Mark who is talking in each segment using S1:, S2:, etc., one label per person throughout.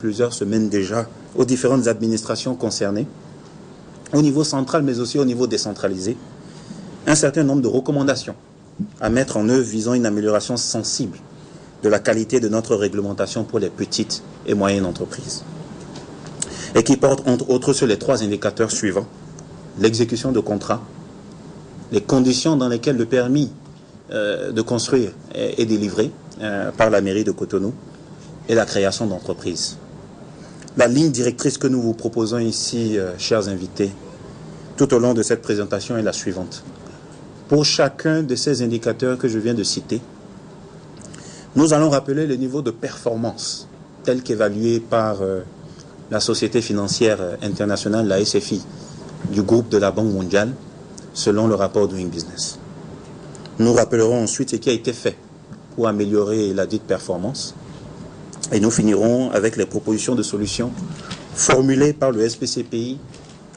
S1: plusieurs semaines déjà aux différentes administrations concernées, au niveau central mais aussi au niveau décentralisé, un certain nombre de recommandations à mettre en œuvre visant une amélioration sensible de la qualité de notre réglementation pour les petites et moyennes entreprises. Et qui porte entre autres sur les 3 indicateurs suivants: l'exécution de contrats, les conditions dans lesquelles le permis de construire est délivré par la mairie de Cotonou et la création d'entreprises. La ligne directrice que nous vous proposons ici, chers invités, tout au long de cette présentation est la suivante. Pour chacun de ces indicateurs que je viens de citer, nous allons rappeler le niveau de performance tel qu'évalué par la Société financière internationale, la SFI, du groupe de la Banque mondiale, selon le rapport Doing Business. Nous rappellerons ensuite ce qui a été fait pour améliorer la dite performance. Et nous finirons avec les propositions de solutions formulées par le SPCPI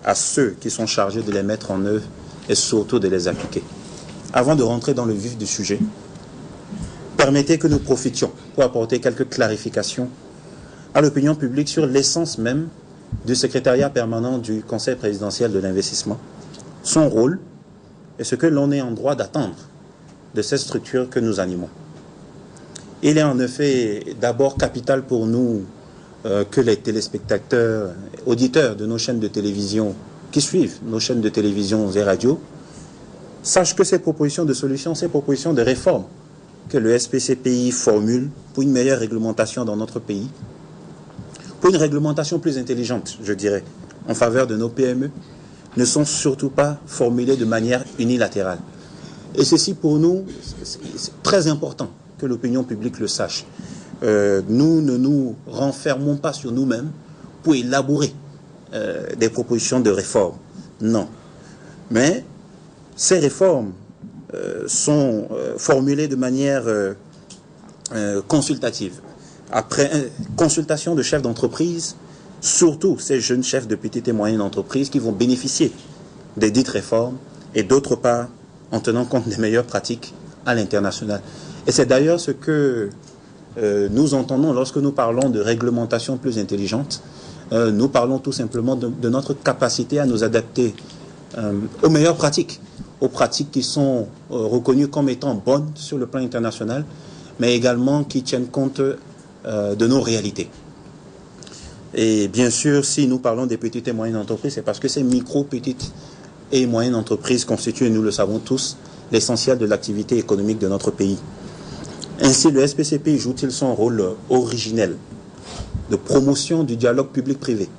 S1: à ceux qui sont chargés de les mettre en œuvre et surtout de les appliquer. Avant de rentrer dans le vif du sujet, permettez que nous profitions pour apporter quelques clarifications à l'opinion publique sur l'essence même du secrétariat permanent du Conseil présidentiel de l'investissement, son rôle et ce que l'on est en droit d'attendre de cette structure que nous animons. Il est en effet d'abord capital pour nous que les téléspectateurs, auditeurs de nos chaînes de télévision qui suivent nos chaînes de télévision et radio sachent que ces propositions de solutions, ces propositions de réformes que le SPCPI formule pour une meilleure réglementation dans notre pays, pour une réglementation plus intelligente, je dirais, en faveur de nos PME, ne sont surtout pas formulées de manière unilatérale. Et ceci, pour nous, c'est très important que l'opinion publique le sache. Nous ne nous renfermons pas sur nous-mêmes pour élaborer des propositions de réforme. Non. Mais ces réformes sont formulées de manière consultative. Après consultation de chefs d'entreprise, surtout ces jeunes chefs de petites et moyennes entreprises qui vont bénéficier des dites réformes, et d'autre part, en tenant compte des meilleures pratiques à l'international. Et c'est d'ailleurs ce que nous entendons lorsque nous parlons de réglementation plus intelligente. Nous parlons tout simplement de notre capacité à nous adapter aux meilleures pratiques, aux pratiques qui sont reconnues comme étant bonnes sur le plan international, mais également qui tiennent compte de nos réalités. Et bien sûr, si nous parlons des petites et moyennes entreprises, c'est parce que ces micro, petites et moyennes entreprises constituent, nous le savons tous, l'essentiel de l'activité économique de notre pays. Ainsi, le SPCPI joue-t-il son rôle originel de promotion du dialogue public-privé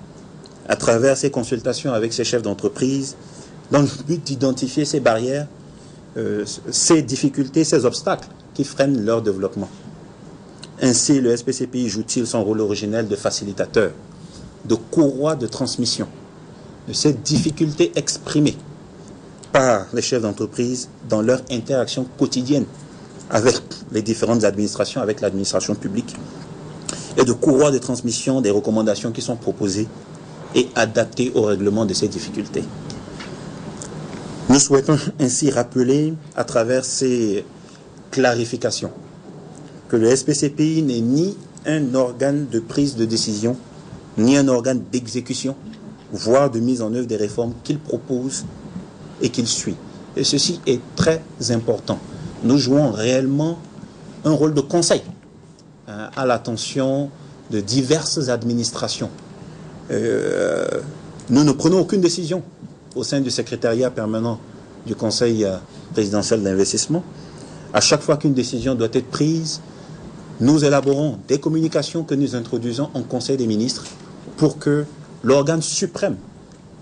S1: à travers ses consultations avec ses chefs d'entreprise dans le but d'identifier ces barrières, ces difficultés, ces obstacles qui freinent leur développement. Ainsi, le SPCPI joue-t-il son rôle originel de facilitateur, de courroie de transmission de ces difficultés exprimées par les chefs d'entreprise dans leur interaction quotidienne avec les différentes administrations, avec l'administration publique, et de courroie de transmission des recommandations qui sont proposées et adaptées au règlement de ces difficultés. Nous souhaitons ainsi rappeler, à travers ces clarifications, que le SPCPI n'est ni un organe de prise de décision, ni un organe d'exécution, voire de mise en œuvre des réformes qu'il propose et qu'il suit. Et ceci est très important. Nous jouons réellement un rôle de conseil à l'attention de diverses administrations. Nous ne prenons aucune décision au sein du secrétariat permanent du Conseil présidentiel d'investissement. À chaque fois qu'une décision doit être prise, nous élaborons des communications que nous introduisons en Conseil des ministres pour que l'organe suprême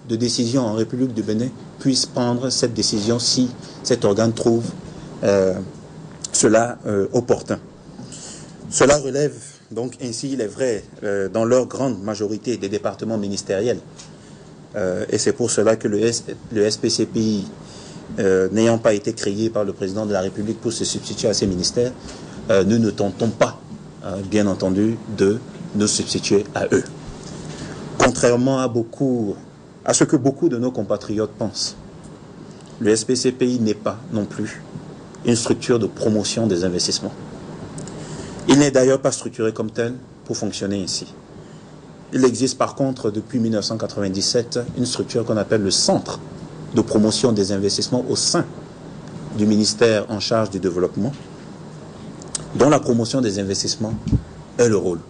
S1: de décision en République du Bénin puisse prendre cette décision si cet organe trouve cela opportun. Cela relève donc ainsi, il est vrai, dans leur grande majorité des départements ministériels. Et c'est pour cela que le SPCPI, n'ayant pas été créé par le président de la République pour se substituer à ces ministères, nous ne tentons pas, bien entendu, de nous substituer à eux. Contrairement à ce que beaucoup de nos compatriotes pensent, le SPCPI n'est pas non plus une structure de promotion des investissements. Il n'est d'ailleurs pas structuré comme tel pour fonctionner ainsi. Il existe par contre depuis 1997 une structure qu'on appelle le Centre de promotion des investissements au sein du ministère en charge du développement, dont la promotion des investissements est le rôle.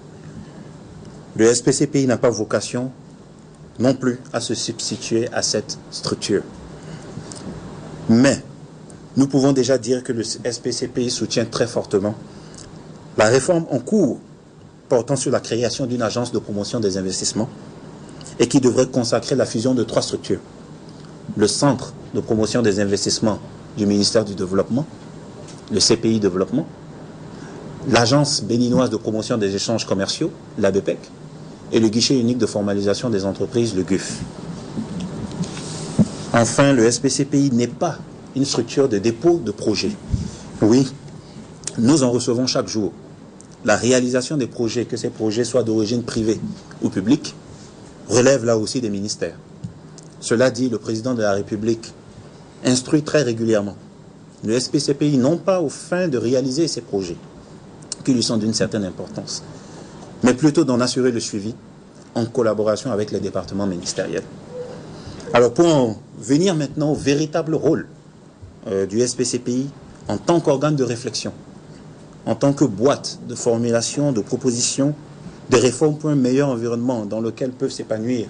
S1: Le SPCPI n'a pas vocation non plus à se substituer à cette structure. Mais nous pouvons déjà dire que le SPCPI soutient très fortement la réforme en cours portant sur la création d'une agence de promotion des investissements et qui devrait consacrer la fusion de 3 structures. Le Centre de promotion des investissements du ministère du Développement, le CPI Développement, l'Agence béninoise de promotion des échanges commerciaux, l'ABEPEC, et le guichet unique de formalisation des entreprises, le GUF. Enfin, le SPCPI n'est pas une structure de dépôt de projets. Oui, nous en recevons chaque jour. La réalisation des projets, que ces projets soient d'origine privée ou publique, relève là aussi des ministères. Cela dit, le président de la République instruit très régulièrement le SPCPI non pas aux fins de réaliser ces projets, qui lui sont d'une certaine importance, mais plutôt d'en assurer le suivi en collaboration avec les départements ministériels. Alors pour en venir maintenant au véritable rôle du SPCPI en tant qu'organe de réflexion, en tant que boîte de formulation, de propositions, de réformes pour un meilleur environnement dans lequel peuvent s'épanouir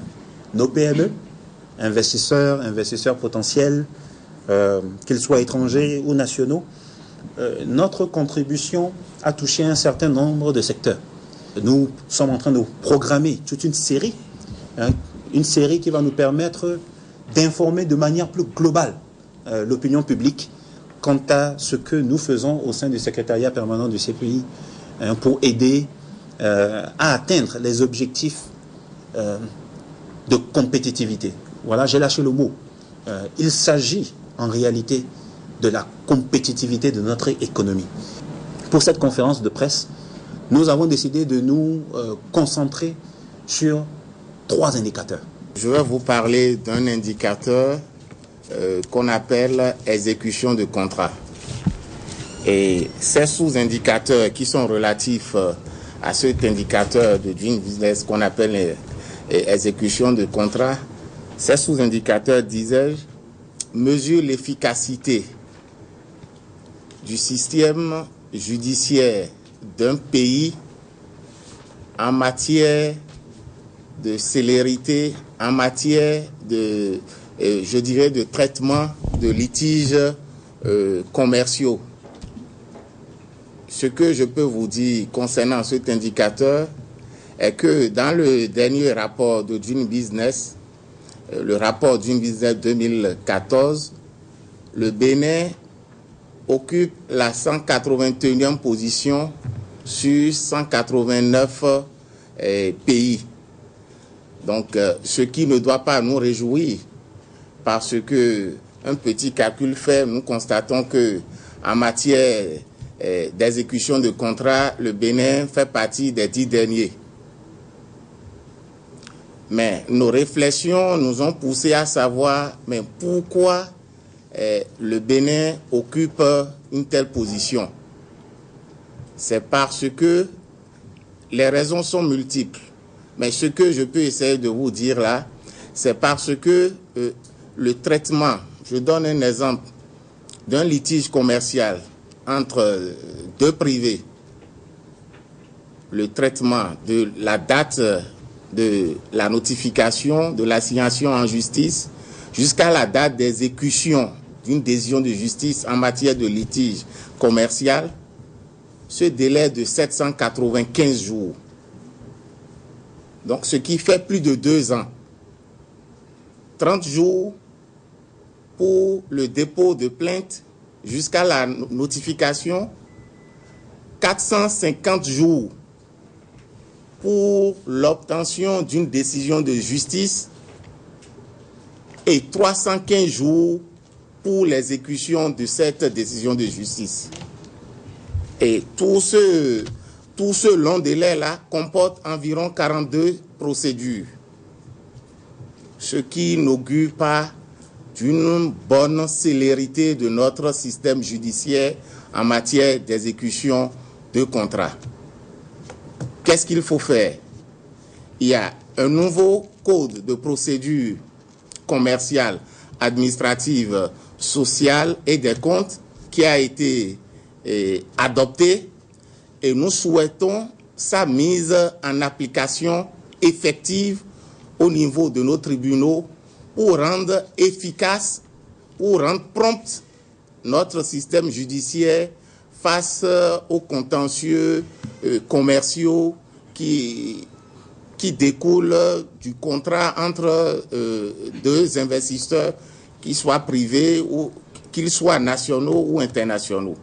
S1: nos PME, investisseurs potentiels, qu'ils soient étrangers ou nationaux, notre contribution a touché un certain nombre de secteurs. Nous sommes en train de programmer toute une série qui va nous permettre d'informer de manière plus globale l'opinion publique quant à ce que nous faisons au sein du secrétariat permanent du CPI pour aider à atteindre les objectifs de compétitivité. Voilà, j'ai lâché le mot. Il s'agit en réalité de la compétitivité de notre économie. Pour cette conférence de presse, nous avons décidé de nous concentrer sur 3 indicateurs.
S2: Je vais vous parler d'un indicateur qu'on appelle exécution de contrat. Et ces sous-indicateurs qui sont relatifs à cet indicateur de Doing Business qu'on appelle exécution de contrat, ces sous-indicateurs, disais-je, mesurent l'efficacité du système judiciaire d'un pays en matière de célérité, en matière de, je dirais, de traitement de litiges commerciaux. Ce que je peux vous dire concernant cet indicateur est que dans le dernier rapport de Doing Business, le rapport Doing Business 2014, le Bénin occupe la 181e position sur 189 pays. Donc, ce qui ne doit pas nous réjouir, parce que un petit calcul fait, nous constatons que en matière d'exécution de contrat, le Bénin fait partie des 10 derniers. Mais nos réflexions nous ont poussé à savoir, mais pourquoi le Bénin occupe une telle position? C'est parce que les raisons sont multiples. Mais ce que je peux essayer de vous dire là, c'est parce que le traitement, je donne un exemple d'un litige commercial entre 2 privés, le traitement de la date de la notification, de l'assignation en justice, jusqu'à la date d'exécution d'une décision de justice en matière de litige commercial, ce délai de 795 jours. Donc, ce qui fait plus de 2 ans. 30 jours pour le dépôt de plainte jusqu'à la notification, 450 jours pour l'obtention d'une décision de justice et 315 jours pour l'exécution de cette décision de justice. Et tout ce long délai-là comporte environ 42 procédures, ce qui n'augure pas d'une bonne célérité de notre système judiciaire en matière d'exécution de contrats. Qu'est-ce qu'il faut faire? Il y a un nouveau code de procédure commerciale, administrative, sociale et des comptes qui a été adopté et nous souhaitons sa mise en application effective au niveau de nos tribunaux pour rendre efficace, pour rendre prompt notre système judiciaire face aux contentieux commerciaux qui découlent du contrat entre deux investisseurs, qu'ils soient privés ou qu'ils soient nationaux ou internationaux.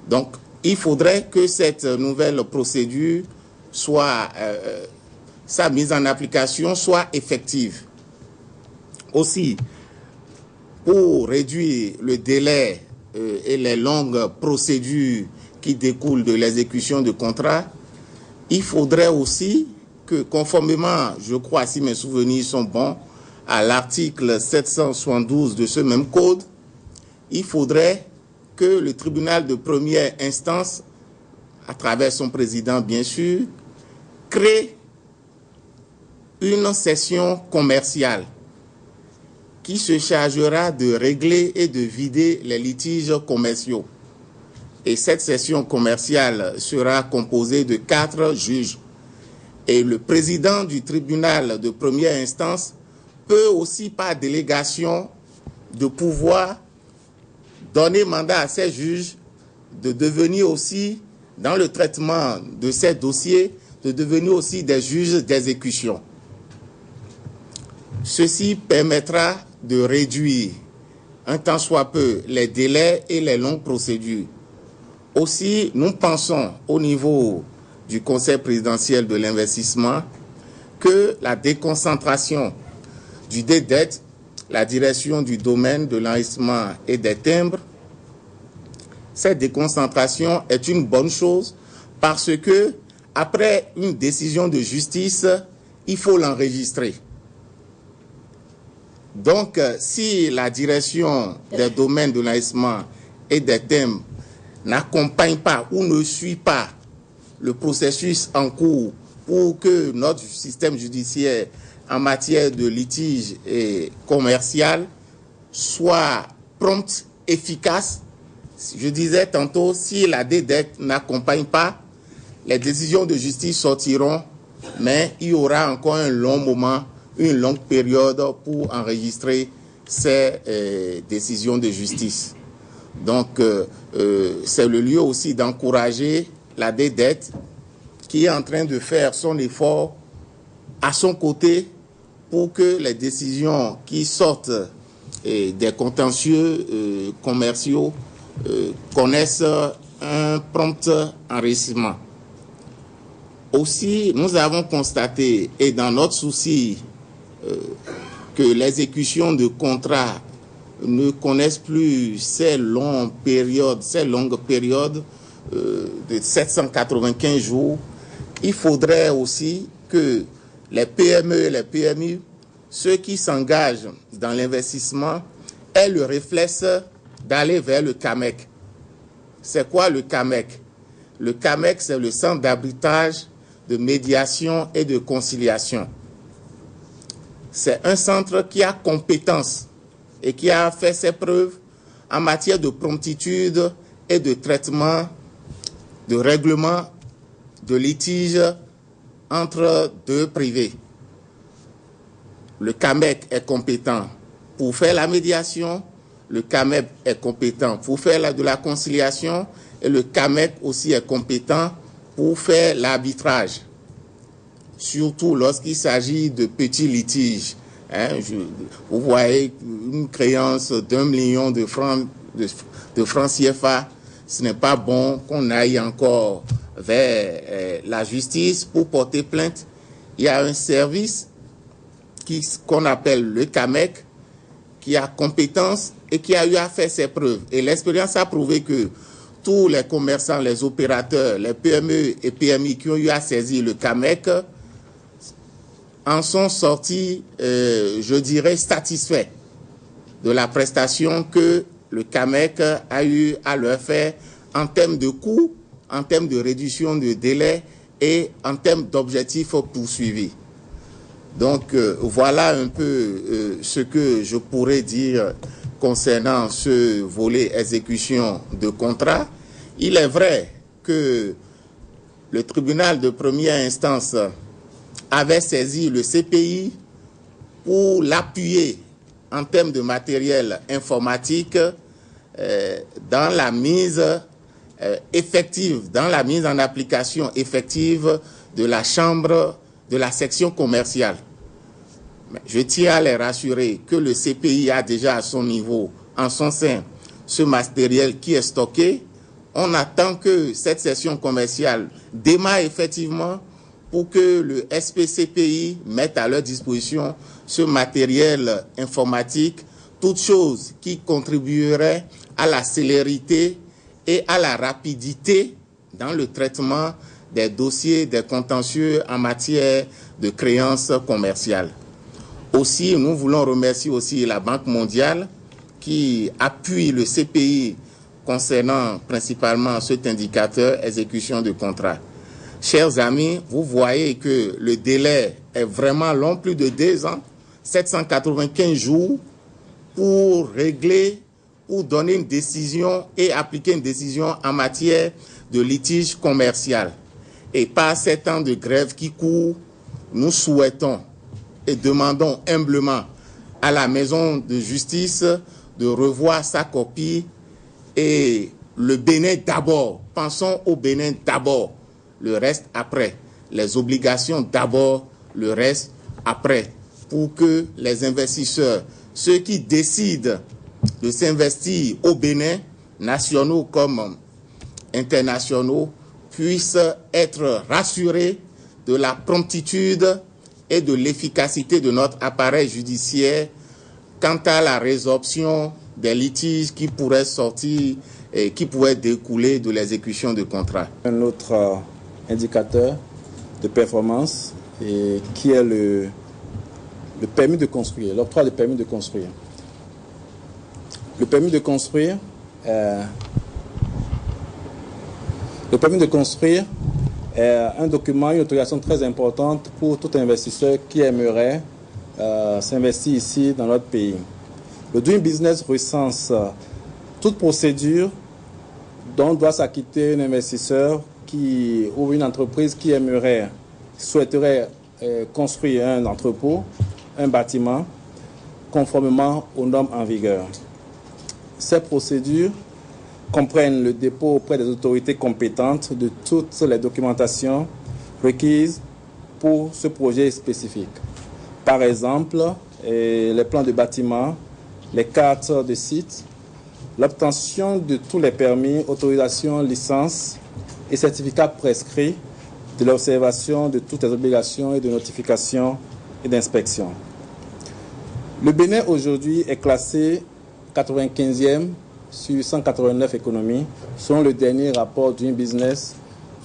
S2: Donc, il faudrait que cette nouvelle procédure soit, sa mise en application soit effective. Aussi, pour réduire le délai et les longues procédures qui découlent de l'exécution de contrats, il faudrait aussi que, conformément, je crois, si mes souvenirs sont bons, à l'article 772 de ce même code, il faudrait que le tribunal de première instance, à travers son président bien sûr, crée une session commerciale qui se chargera de régler et de vider les litiges commerciaux. Et cette session commerciale sera composée de 4 juges. Et le président du tribunal de première instance peut aussi, par délégation de pouvoir, donner mandat à ces juges de devenir aussi, dans le traitement de ces dossiers, de devenir aussi des juges d'exécution. Ceci permettra de réduire un tant soit peu les délais et les longues procédures. Aussi, nous pensons au niveau du Conseil présidentiel de l'investissement que la déconcentration du DDET, la direction du domaine de l'enregistrement et des timbres, cette déconcentration est une bonne chose parce que, après une décision de justice, il faut l'enregistrer. Donc, si la direction des domaines de l'enregistrement et des timbres n'accompagne pas ou ne suit pas le processus en cours pour que notre système judiciaire en matière de litige et commercial soit prompt, efficace, je disais tantôt, si la DDEC n'accompagne pas, les décisions de justice sortiront, mais il y aura encore un long moment, une longue période pour enregistrer ces décisions de justice. Donc, c'est le lieu aussi d'encourager la DDEC qui est en train de faire son effort à son côté pour que les décisions qui sortent des contentieux commerciaux connaissent un prompt enrichissement. Aussi, nous avons constaté, et dans notre souci, que l'exécution de contrats ne connaissent plus ces longues périodes de 795 jours. Il faudrait aussi que les PME et les PMI, ceux qui s'engagent dans l'investissement, aient le réflexe d'aller vers le CAMEC. C'est quoi le CAMEC? Le CAMEC, c'est le centre d'arbitrage, de médiation et de conciliation. C'est un centre qui a compétence et qui a fait ses preuves en matière de promptitude et de traitement, de règlement de litiges entre deux privés. Le CAMEC est compétent pour faire la médiation, le CAMEC est compétent pour faire de la conciliation et le CAMEC aussi est compétent pour faire l'arbitrage, surtout lorsqu'il s'agit de petits litiges. Vous voyez, une créance d'1 million de francs CFA, ce n'est pas bon qu'on aille encore vers la justice pour porter plainte. Il y a un service qu'on appelle le CAMEC qui a compétence et qui a eu à faire ses preuves. Et l'expérience a prouvé que tous les commerçants, les opérateurs, les PME et PMI qui ont eu à saisir le CAMEC en sont sortis, je dirais, satisfaits de la prestation que le CAMEC a eu à leur faire en termes de coûts, en termes de réduction de délai et en termes d'objectifs poursuivis. Donc voilà un peu ce que je pourrais dire concernant ce volet exécution de contrat. Il est vrai que le tribunal de première instance avait saisi le CPI pour l'appuyer en termes de matériel informatique dans la mise effective, dans la mise en application effective de la chambre, de la section commerciale. Mais je tiens à les rassurer que le CPI a déjà à son niveau, en son sein, ce matériel qui est stocké. On attend que cette section commerciale démarre effectivement pour que le SPCPI mette à leur disposition ce matériel informatique, toute chose qui contribuerait à la célérité et à la rapidité dans le traitement des dossiers, des contentieux en matière de créances commerciales. Aussi, nous voulons remercier aussi la Banque mondiale qui appuie le CPI concernant principalement cet indicateur exécution de contrat. Chers amis, vous voyez que le délai est vraiment long, plus de 2 ans, 795 jours pour régler, pour donner une décision et appliquer une décision en matière de litige commercial. Et par ces temps de grève qui courent, nous souhaitons et demandons humblement à la maison de justice de revoir sa copie et le Bénin d'abord. Pensons au Bénin d'abord, le reste après. Les obligations d'abord, le reste après. Pour que les investisseurs, ceux qui décident de s'investir au Bénin, nationaux comme internationaux, puissent être rassurés de la promptitude et de l'efficacité de notre appareil judiciaire quant à la résorption des litiges qui pourraient sortir et qui pourraient découler de l'exécution de contrats.
S3: Un autre indicateur de performance qui est le permis de construire, l'octroi du permis de construire. Le permis de construire est un document, une autorisation très importante pour tout investisseur qui aimerait s'investir ici dans notre pays. Le Doing Business recense toute procédure dont doit s'acquitter un investisseur ou une entreprise qui souhaiterait construire un entrepôt, un bâtiment, conformément aux normes en vigueur. Ces procédures comprennent le dépôt auprès des autorités compétentes de toutes les documentations requises pour ce projet spécifique. Par exemple, les plans de bâtiment, les cartes de site, l'obtention de tous les permis, autorisations, licences et certificats prescrits de l'observation de toutes les obligations et de notification et d'inspection. Le Bénin aujourd'hui est classé 95e sur 189 économies, selon le dernier rapport Doing Business,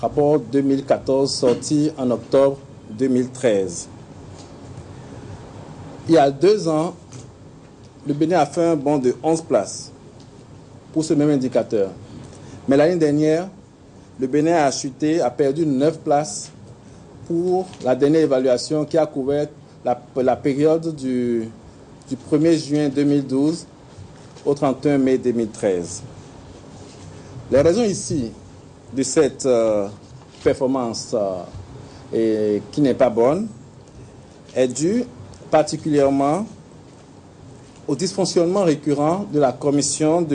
S3: rapport 2014 sorti en octobre 2013. Il y a 2 ans, le Bénin a fait un bond de 11 places pour ce même indicateur. Mais l'année dernière, le Bénin a chuté, a perdu 9 places pour la dernière évaluation qui a couvert la période du 1er juin 2012 au 31 mai 2013. Les raisons ici de cette performance qui n'est pas bonne est due particulièrement au dysfonctionnement récurrent de la commission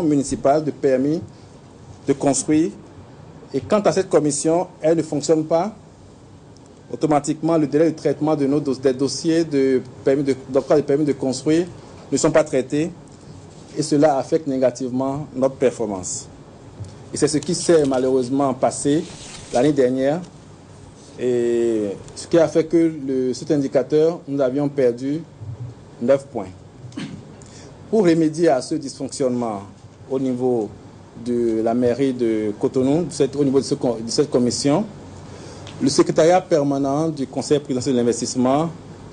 S3: municipale de permis de construire. Et quant à cette commission, elle ne fonctionne pas. Automatiquement, le délai de traitement des dossiers d'octroi de permis de construire ne sont pas traités et cela affecte négativement notre performance. Et c'est ce qui s'est malheureusement passé l'année dernière et ce qui a fait que cet indicateur, nous avions perdu 9 points. Pour remédier à ce dysfonctionnement au niveau de la mairie de Cotonou, au niveau de cette commission, le secrétariat permanent du Conseil présidentiel de l'investissement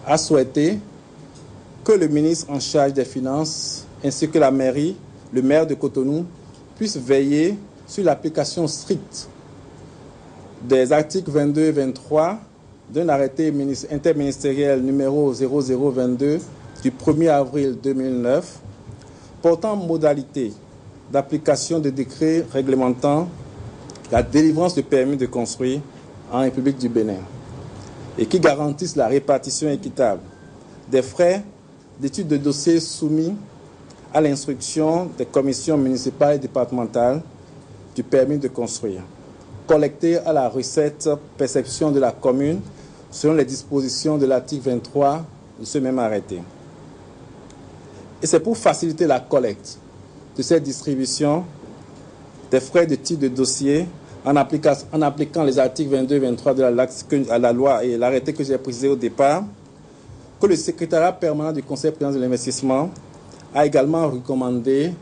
S3: a souhaité que le ministre en charge des Finances ainsi que la mairie, le maire de Cotonou, puissent veiller sur l'application stricte des articles 22 et 23 d'un arrêté interministériel numéro 0022 du 1er avril 2009 portant modalité d'application des décrets réglementant la délivrance de permis de construire en République du Bénin et qui garantissent la répartition équitable des frais d'étude de dossiers soumis à l'instruction des commissions municipales et départementales du permis de construire, collectés à la recette perception de la commune selon les dispositions de l'article 23 de ce même arrêté. Et c'est pour faciliter la collecte de cette distribution des frais de titre de dossier en appliquant les articles 22 et 23 de la loi et l'arrêté que j'ai précisé au départ, que le secrétariat permanent du Conseil président de l'investissement a également recommandé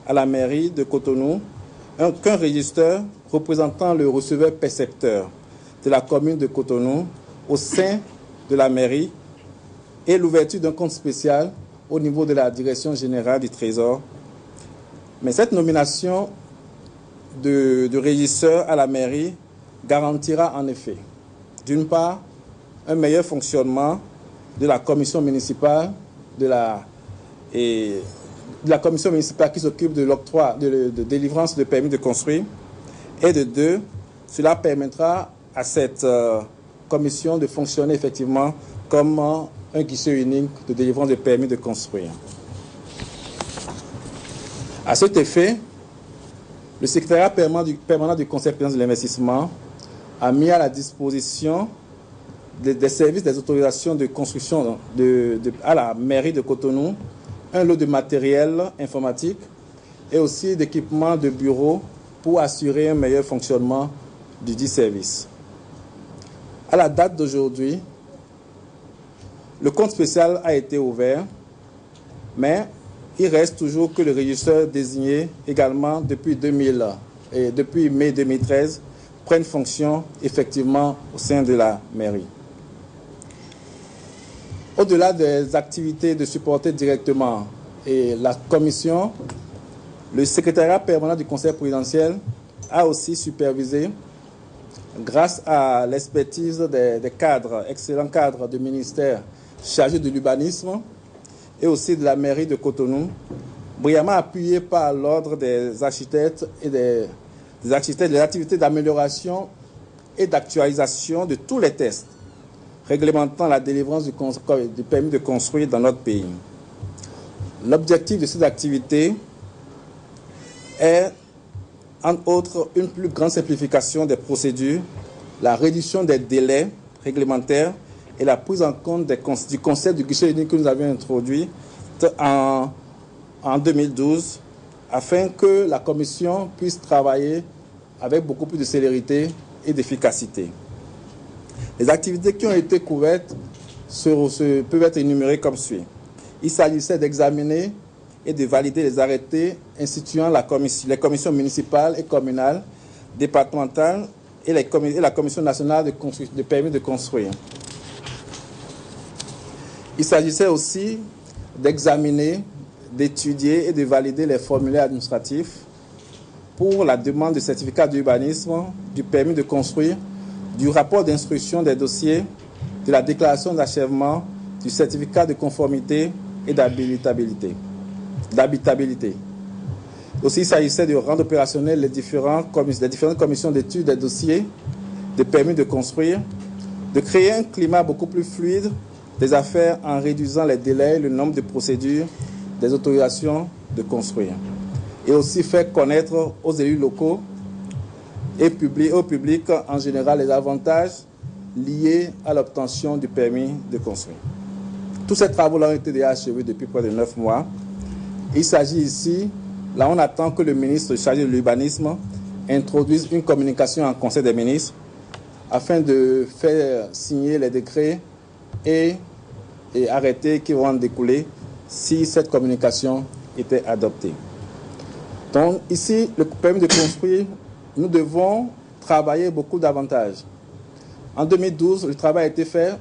S3: à la mairie de Cotonou qu'un registre représentant le receveur-percepteur de la commune de Cotonou au sein de la mairie et l'ouverture d'un compte spécial au niveau de la direction générale du Trésor. Mais cette nomination de régisseur à la mairie garantira en effet, d'une part, un meilleur fonctionnement de la commission municipale de la commission municipale qui s'occupe de l'octroi, de délivrance de permis de construire, et de deux, cela permettra à cette commission de fonctionner effectivement comme un guichet unique de délivrance de permis de construire. À cet effet, le secrétariat permanent du Conseil président de l'investissement a mis à la disposition des services des autorisations de construction à la mairie de Cotonou un lot de matériel informatique et aussi d'équipements de bureaux pour assurer un meilleur fonctionnement du dit service. À la date d'aujourd'hui, le compte spécial a été ouvert, mais il reste toujours que le régisseur désigné également depuis mai 2013 prenne fonction effectivement au sein de la mairie. Au-delà des activités de supporter directement et la commission, le secrétariat permanent du Conseil présidentiel a aussi supervisé, grâce à l'expertise des cadres, excellents cadres du ministère chargés de l'urbanisme et aussi de la mairie de Cotonou, brillamment appuyé par l'ordre des architectes et des activités d'amélioration et d'actualisation de tous les tests réglementant la délivrance du permis de construire dans notre pays. L'objectif de ces activités est, entre autres, une plus grande simplification des procédures, la réduction des délais réglementaires et la prise en compte du concept du guichet unique que nous avions introduit en 2012, afin que la Commission puisse travailler avec beaucoup plus de célérité et d'efficacité. Les activités qui ont été couvertes peuvent être énumérées comme suit. Il s'agissait d'examiner et de valider les arrêtés instituant les commissions municipales et communales, départementales et la Commission nationale de permis de construire. Il s'agissait aussi d'examiner, d'étudier et de valider les formulaires administratifs pour la demande de certificat d'urbanisme, du permis de construire, du rapport d'instruction des dossiers, de la déclaration d'achèvement, du certificat de conformité et d'habitabilité. Aussi, il s'agissait de rendre opérationnels les différentes commissions d'études des dossiers, de permis de construire, de créer un climat beaucoup plus fluide des affaires en réduisant les délais et le nombre de procédures des autorisations de construire. Et aussi faire connaître aux élus locaux et au public en général les avantages liés à l'obtention du permis de construire. Tous ces travaux-là ont été déjà achevés depuis près de 9 mois. Il s'agit ici, là on attend que le ministre chargé de l'urbanisme introduise une communication en Conseil des ministres afin de faire signer les décrets et arrêtés qui vont en découler si cette communication était adoptée. Donc ici, le permis de construire, nous devons travailler beaucoup davantage. En 2012, le travail a été fait.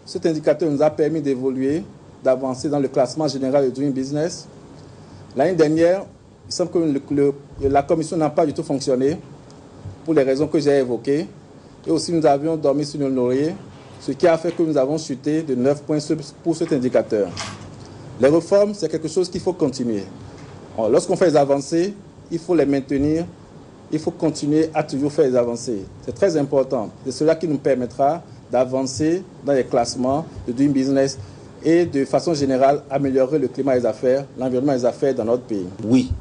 S3: Cet indicateur nous a permis d'évoluer, d'avancer dans le classement général de Doing Business. L'année dernière, il semble que la commission n'a pas du tout fonctionné pour les raisons que j'ai évoquées. Et aussi, nous avions dormi sur nos lauriers ce qui a fait que nous avons chuté de 9 points pour cet indicateur. Les réformes, c'est quelque chose qu'il faut continuer. Lorsqu'on fait des avancées, il faut les maintenir, il faut continuer à toujours faire des avancées. C'est très important. C'est cela qui nous permettra d'avancer dans les classements de Doing Business et de façon générale améliorer le climat des affaires, l'environnement des affaires dans notre pays.
S1: Oui,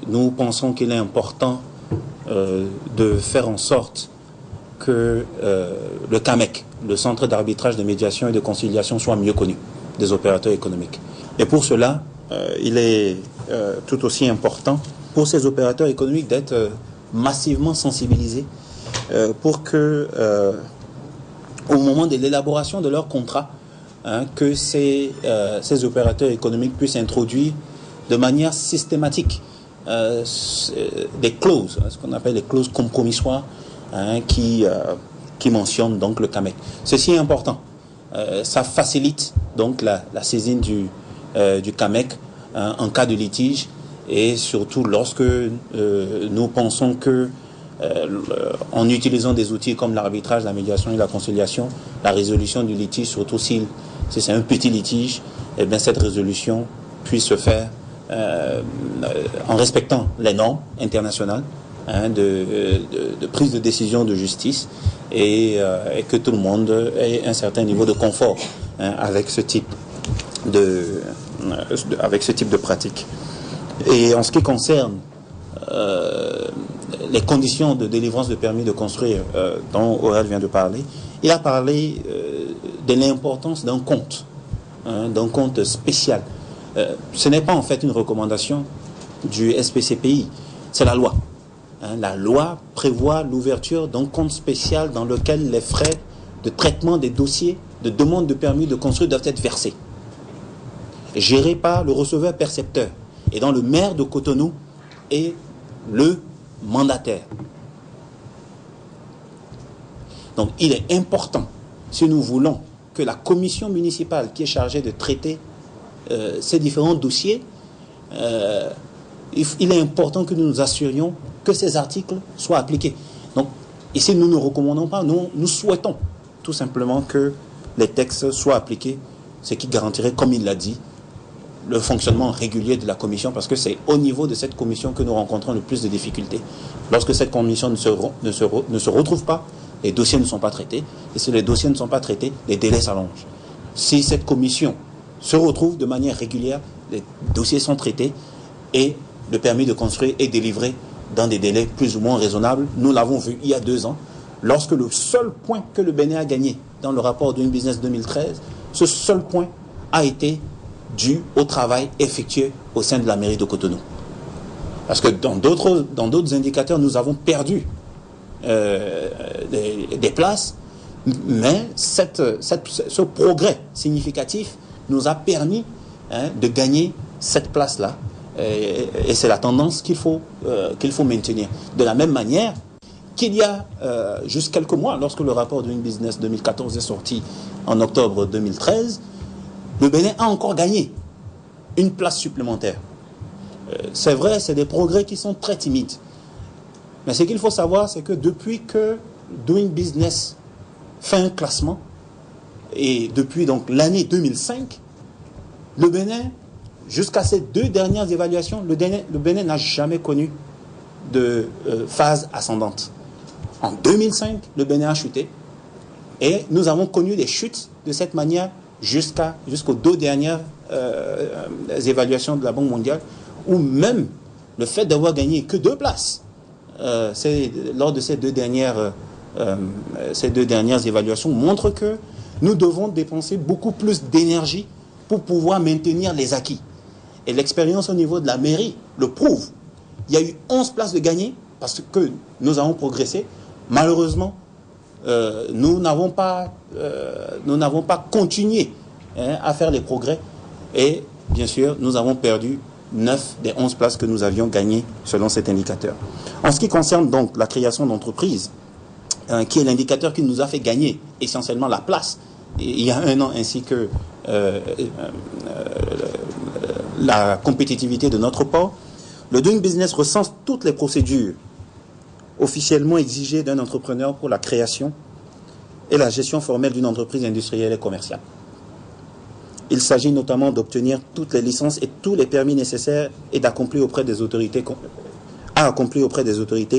S1: nous pensons qu'il est important de faire en sorte que le CAMEC, le Centre d'arbitrage de médiation et de conciliation, soit mieux connu des opérateurs économiques. Et pour cela, il est tout aussi important pour ces opérateurs économiques d'être massivement sensibilisés pour que, au moment de l'élaboration de leur contrat, que ces opérateurs économiques puissent introduire de manière systématique des clauses, ce qu'on appelle les clauses compromissoires, qui mentionnent donc le CAMEC. Ceci est important. Ça facilite donc la saisine du CAMEC en cas de litige, et surtout lorsque nous pensons que en utilisant des outils comme l'arbitrage, la médiation et la conciliation, la résolution du litige, surtout si c'est un petit litige, eh bien cette résolution puisse se faire en respectant les normes internationales de prise de décision de justice, et que tout le monde ait un certain niveau de confort avec ce type de pratique. Et en ce qui concerne les conditions de délivrance de permis de construire dont Aurel vient de parler, il a parlé de l'importance d'un compte spécial. Ce n'est pas en fait une recommandation du SPCPI, c'est la loi. La loi prévoit l'ouverture d'un compte spécial dans lequel les frais de traitement des dossiers de demande de permis de construire doivent être versés, géré par le receveur percepteur, et dont le maire de Cotonou est le mandataire. Donc il est important, si nous voulons que la commission municipale qui est chargée de traiter ces différents dossiers, il est important que nous nous assurions que ces articles soient appliqués. Donc ici nous ne recommandons pas, nous souhaitons tout simplement que les textes soient appliqués, ce qui garantirait, comme il l'a dit, le fonctionnement régulier de la commission, parce que c'est au niveau de cette commission que nous rencontrons le plus de difficultés. Lorsque cette commission ne se retrouve pas, les dossiers ne sont pas traités, et si les dossiers ne sont pas traités, les délais s'allongent. Si cette commission se retrouve de manière régulière, les dossiers sont traités et le permis de construire est délivré dans des délais plus ou moins raisonnables. Nous l'avons vu il y a 2 ans, lorsque le seul point que le Bénin a gagné dans le rapport Doing Business 2013, ce seul point a été dû au travail effectué au sein de la mairie de Cotonou. Parce que dans d'autres indicateurs, nous avons perdu des places, mais ce progrès significatif nous a permis de gagner cette place-là. Et c'est la tendance qu'il faut maintenir. De la même manière qu'il y a juste quelques mois, lorsque le rapport Doing Business 2014 est sorti en octobre 2013, le Bénin a encore gagné une place supplémentaire. C'est vrai, c'est des progrès qui sont très timides. Mais ce qu'il faut savoir, c'est que depuis que Doing Business fait un classement, et depuis donc l'année 2005, le Bénin, jusqu'à ces 2 dernières évaluations, le Bénin n'a jamais connu de phase ascendante. En 2005, le Bénin a chuté, et nous avons connu des chutes de cette manière jusqu'aux 2 dernières évaluations de la Banque mondiale, où même le fait d'avoir gagné que 2 places, lors de ces deux dernières évaluations, montre que nous devons dépenser beaucoup plus d'énergie pour pouvoir maintenir les acquis. Et l'expérience au niveau de la mairie le prouve. Il y a eu 11 places de gagnées parce que nous avons progressé. Malheureusement, nous n'avons pas continué à faire les progrès. Et bien sûr, nous avons perdu 9 des 11 places que nous avions gagnées selon cet indicateur. En ce qui concerne donc la création d'entreprises, qui est l'indicateur qui nous a fait gagner essentiellement la place il y a 1 an, ainsi que la compétitivité de notre port, le Doing Business recense toutes les procédures officiellement exigées d'un entrepreneur pour la création et la gestion formelle d'une entreprise industrielle et commerciale. Il s'agit notamment d'obtenir toutes les licences et tous les permis nécessaires et d'accomplir auprès des autorités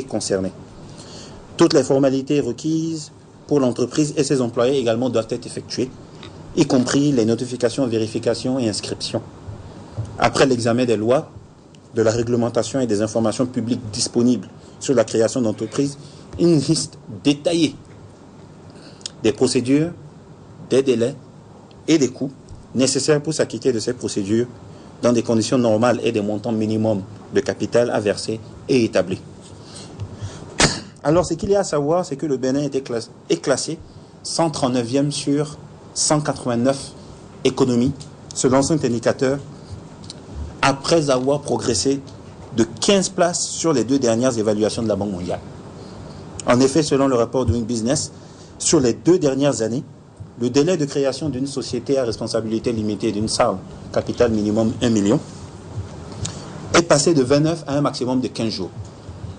S1: concernées. Toutes les formalités requises pour l'entreprise et ses employés également doivent être effectuées, y compris les notifications, vérifications et inscriptions. Après l'examen des lois, de la réglementation et des informations publiques disponibles sur la création d'entreprises, une liste détaillée des procédures, des délais et des coûts nécessaires pour s'acquitter de ces procédures dans des conditions normales et des montants minimums de capital à verser et établis. Alors, ce qu'il y a à savoir, c'est que le Bénin est classé 139e sur 189 économies, selon cet indicateur, après avoir progressé de 15 places sur les 2 dernières évaluations de la Banque mondiale. En effet, selon le rapport Doing Business, sur les 2 dernières années, le délai de création d'une société à responsabilité limitée d'une SARL, capital minimum 1 million, est passé de 29 à un maximum de 15 jours.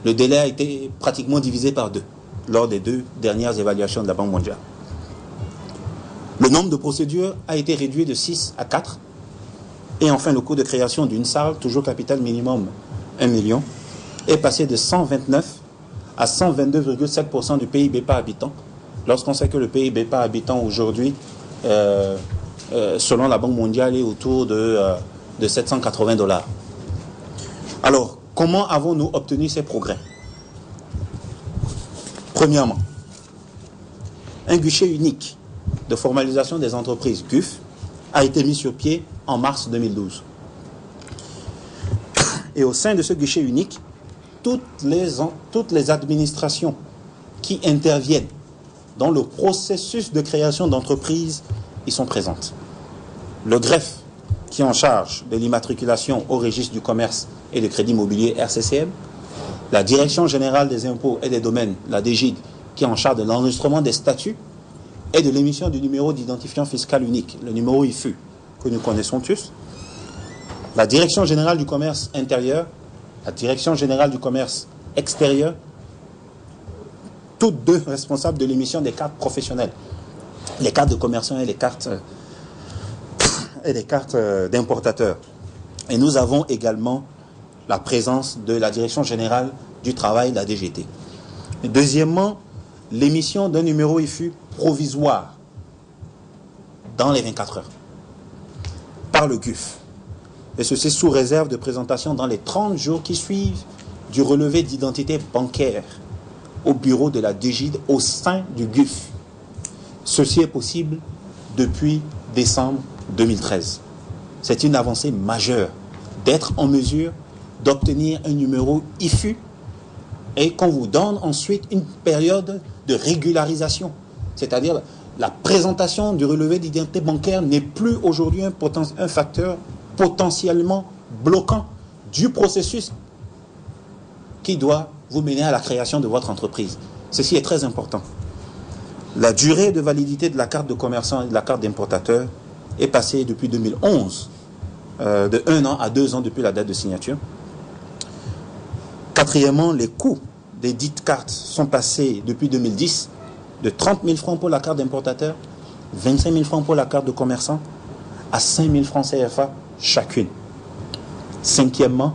S1: Le délai a été pratiquement divisé par 2 lors des 2 dernières évaluations de la Banque mondiale. Le nombre de procédures a été réduit de 6 à 4. Et enfin, le coût de création d'une SARL, toujours capital minimum 1 million, est passé de 129 à 122,7% du PIB par habitant, lorsqu'on sait que le PIB par habitant aujourd'hui, selon la Banque mondiale, est autour de $780. Alors, comment avons-nous obtenu ces progrès? Premièrement, un guichet unique de formalisation des entreprises, GUF, a été mis sur pied en mars 2012. Et au sein de ce guichet unique, toutes les administrations qui interviennent dans le processus de création d'entreprise y sont présentes. Le greffe, qui est en charge de l'immatriculation au registre du commerce et du crédit immobilier RCCM, la Direction générale des impôts et des domaines, la DGID, qui est en charge de l'enregistrement des statuts et de l'émission du numéro d'identifiant fiscal unique, le numéro IFU, que nous connaissons tous, la Direction générale du commerce intérieur, la Direction générale du commerce extérieur, toutes 2 responsables de l'émission des cartes professionnelles, les cartes de commerçants et les cartes d'importateurs. Et nous avons également la présence de la Direction générale du travail, la DGT. Et deuxièmement, l'émission d'un numéro IFU provisoire dans les 24 heures par le GUF. Et ceci sous réserve de présentation dans les 30 jours qui suivent du relevé d'identité bancaire au bureau de la DGID au sein du GUF. Ceci est possible depuis décembre 2013. C'est une avancée majeure d'être en mesure d'obtenir un numéro IFU et qu'on vous donne ensuite une période de régularisation. C'est-à-dire la présentation du relevé d'identité bancaire n'est plus aujourd'hui un facteur potentiellement bloquant du processus qui doit vous mener à la création de votre entreprise. Ceci est très important. La durée de validité de la carte de commerçant et de la carte d'importateur est passée depuis 2011, de 1 an à 2 ans depuis la date de signature. Quatrièmement, les coûts des dites cartes sont passés depuis 2010 de 30 000 francs pour la carte d'importateur, 25 000 francs pour la carte de commerçant, à 5 000 francs CFA chacune. Cinquièmement,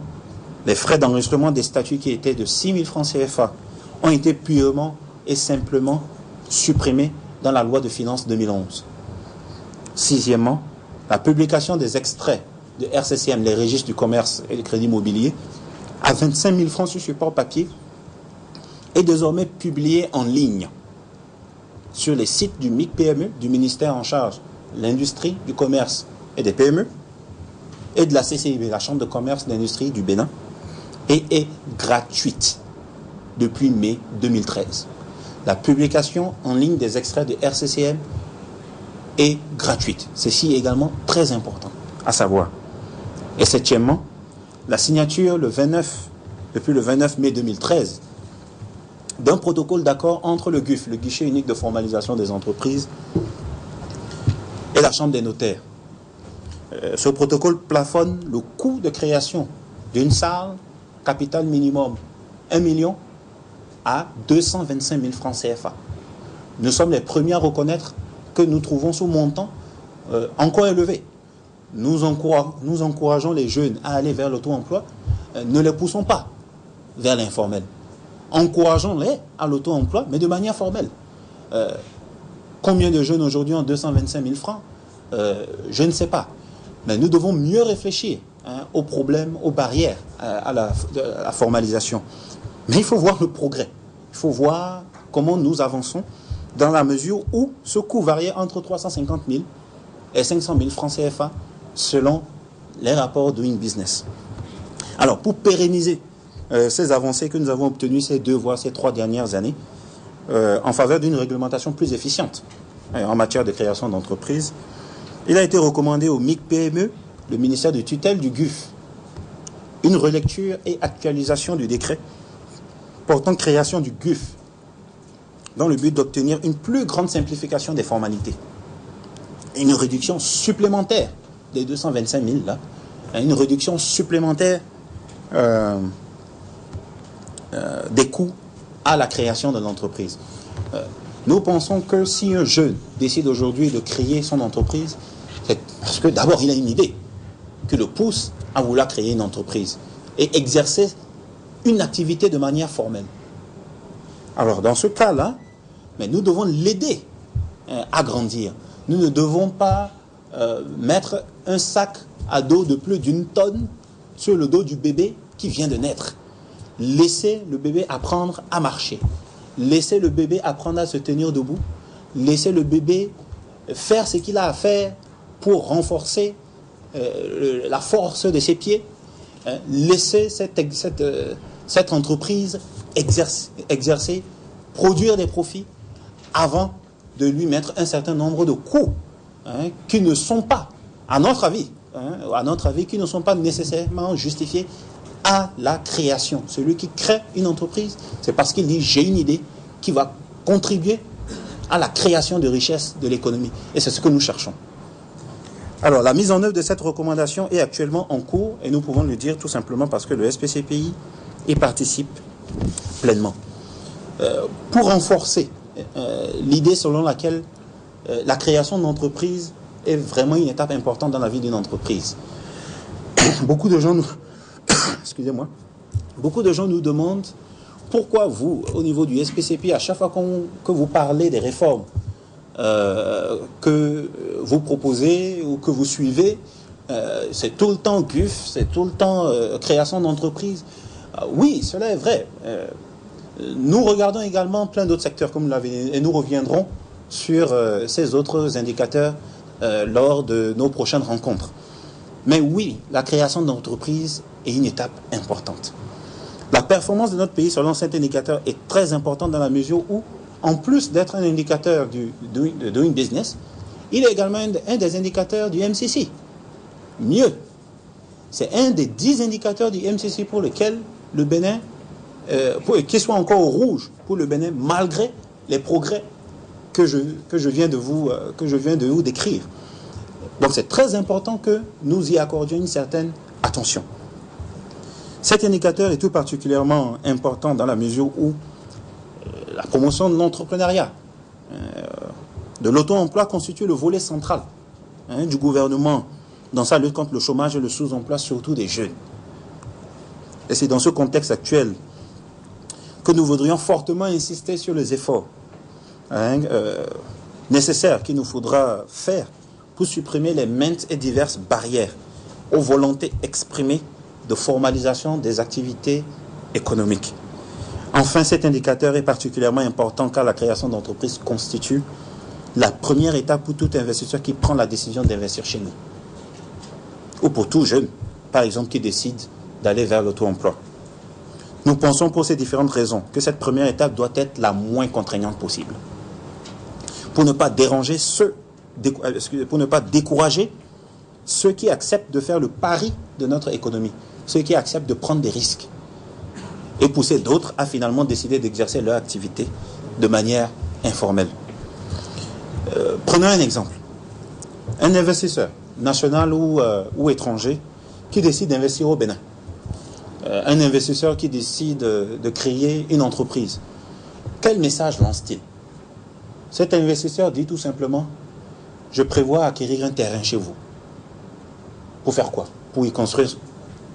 S1: les frais d'enregistrement des statuts qui étaient de 6 000 francs CFA ont été purement et simplement supprimés dans la loi de finances 2011. Sixièmement, la publication des extraits de RCCM, les registres du commerce et du crédit immobilier, à 25 000 francs sur support papier, est désormais publiée en ligne sur les sites du MIC-PME, du ministère en charge de l'industrie, du commerce et des PME, et de la CCIB, la Chambre de commerce et d'industrie du Bénin, et est gratuite depuis mai 2013. La publication en ligne des extraits de RCCM est gratuite. Ceci est également très important à savoir. Et septièmement, la signature depuis le 29 mai 2013, d'un protocole d'accord entre le GUF, le guichet unique de formalisation des entreprises, et la Chambre des notaires. Ce protocole plafonne le coût de création d'une SARL, capital minimum 1 million, à 225 000 francs CFA. Nous sommes les premiers à reconnaître que nous trouvons ce montant encore élevé. Nous encourageons les jeunes à aller vers l'auto-emploi, ne les poussons pas vers l'informel. Encourageons-les à l'auto-emploi, mais de manière formelle. Combien de jeunes aujourd'hui ont 225 000 francs? Je ne sais pas. Mais nous devons mieux réfléchir aux problèmes, aux barrières à la formalisation. Mais il faut voir le progrès. Il faut voir comment nous avançons dans la mesure où ce coût variait entre 350 000 et 500 000 francs CFA selon les rapports Doing Business. Alors, pour pérenniser ces avancées que nous avons obtenues ces 2 voire ces 3 dernières années, en faveur d'une réglementation plus efficiente en matière de création d'entreprises, il a été recommandé au MIC-PME, le ministère de tutelle du GUF, une relecture et actualisation du décret portant création du GUF dans le but d'obtenir une plus grande simplification des formalités, une réduction supplémentaire des 225 000 là, une réduction supplémentaire des coûts à la création de l'entreprise. Nous pensons que si un jeune décide aujourd'hui de créer son entreprise, c'est parce que d'abord il a une idée qui le pousse à vouloir créer une entreprise et exercer une activité de manière formelle. Alors dans ce cas-là, mais nous devons l'aider à grandir. Nous ne devons pas mettre un sac à dos de plus d'1 tonne sur le dos du bébé qui vient de naître. Laissez le bébé apprendre à marcher. Laissez le bébé apprendre à se tenir debout. Laissez le bébé faire ce qu'il a à faire pour renforcer la force de ses pieds. Laissez cette entreprise exercer, produire des profits avant de lui mettre un certain nombre de coûts qui ne sont pas, à notre avis, qui ne sont pas nécessairement justifiés à la création. Celui qui crée une entreprise, c'est parce qu'il dit j'ai une idée qui va contribuer à la création de richesses de l'économie. Et c'est ce que nous cherchons. Alors, la mise en œuvre de cette recommandation est actuellement en cours et nous pouvons le dire tout simplement parce que le SPCPI y participe pleinement. Pour renforcer l'idée selon laquelle la création d'entreprise est vraiment une étape importante dans la vie d'une entreprise. Beaucoup de gens nous demandent pourquoi vous, au niveau du SPCPI, à chaque fois que vous parlez des réformes que vous proposez ou que vous suivez, c'est tout le temps GUF, c'est tout le temps création d'entreprise. Oui, cela est vrai. Nous regardons également plein d'autres secteurs, comme vous l'avez dit, et nous reviendrons sur ces autres indicateurs lors de nos prochaines rencontres. Mais oui, la création d'entreprise est une étape importante. La performance de notre pays, selon cet indicateur, est très importante dans la mesure où, en plus d'être un indicateur de Doing Business, il est également un des indicateurs du MCC. Mieux, c'est un des 10 indicateurs du MCC pour lequel le Bénin, qui soit encore au rouge pour le Bénin, malgré les progrès que je viens de vous décrire. Donc c'est très important que nous y accordions une certaine attention. Cet indicateur est tout particulièrement important dans la mesure où la promotion de l'entrepreneuriat, de l'auto-emploi constitue le volet central du gouvernement dans sa lutte contre le chômage et le sous-emploi, surtout des jeunes. Et c'est dans ce contexte actuel que nous voudrions fortement insister sur les efforts nécessaires qu'il nous faudra faire pour supprimer les maintes et diverses barrières aux volontés exprimées de formalisation des activités économiques. Enfin, cet indicateur est particulièrement important car la création d'entreprises constitue la première étape pour tout investisseur qui prend la décision d'investir chez nous. Ou pour tout jeune, par exemple, qui décide d'aller vers l'auto-emploi. Nous pensons pour ces différentes raisons que cette première étape doit être la moins contraignante possible. Pour ne pas décourager ceux qui acceptent de faire le pari de notre économie, ceux qui acceptent de prendre des risques et pousser d'autres à finalement décider d'exercer leur activité de manière informelle. Prenons un exemple. Un investisseur, national ou étranger, qui décide d'investir au Bénin. Un investisseur qui décide de créer une entreprise. Quel message lance-t-il? Cet investisseur dit tout simplement, je prévois acquérir un terrain chez vous. Pour faire quoi? Pour y construire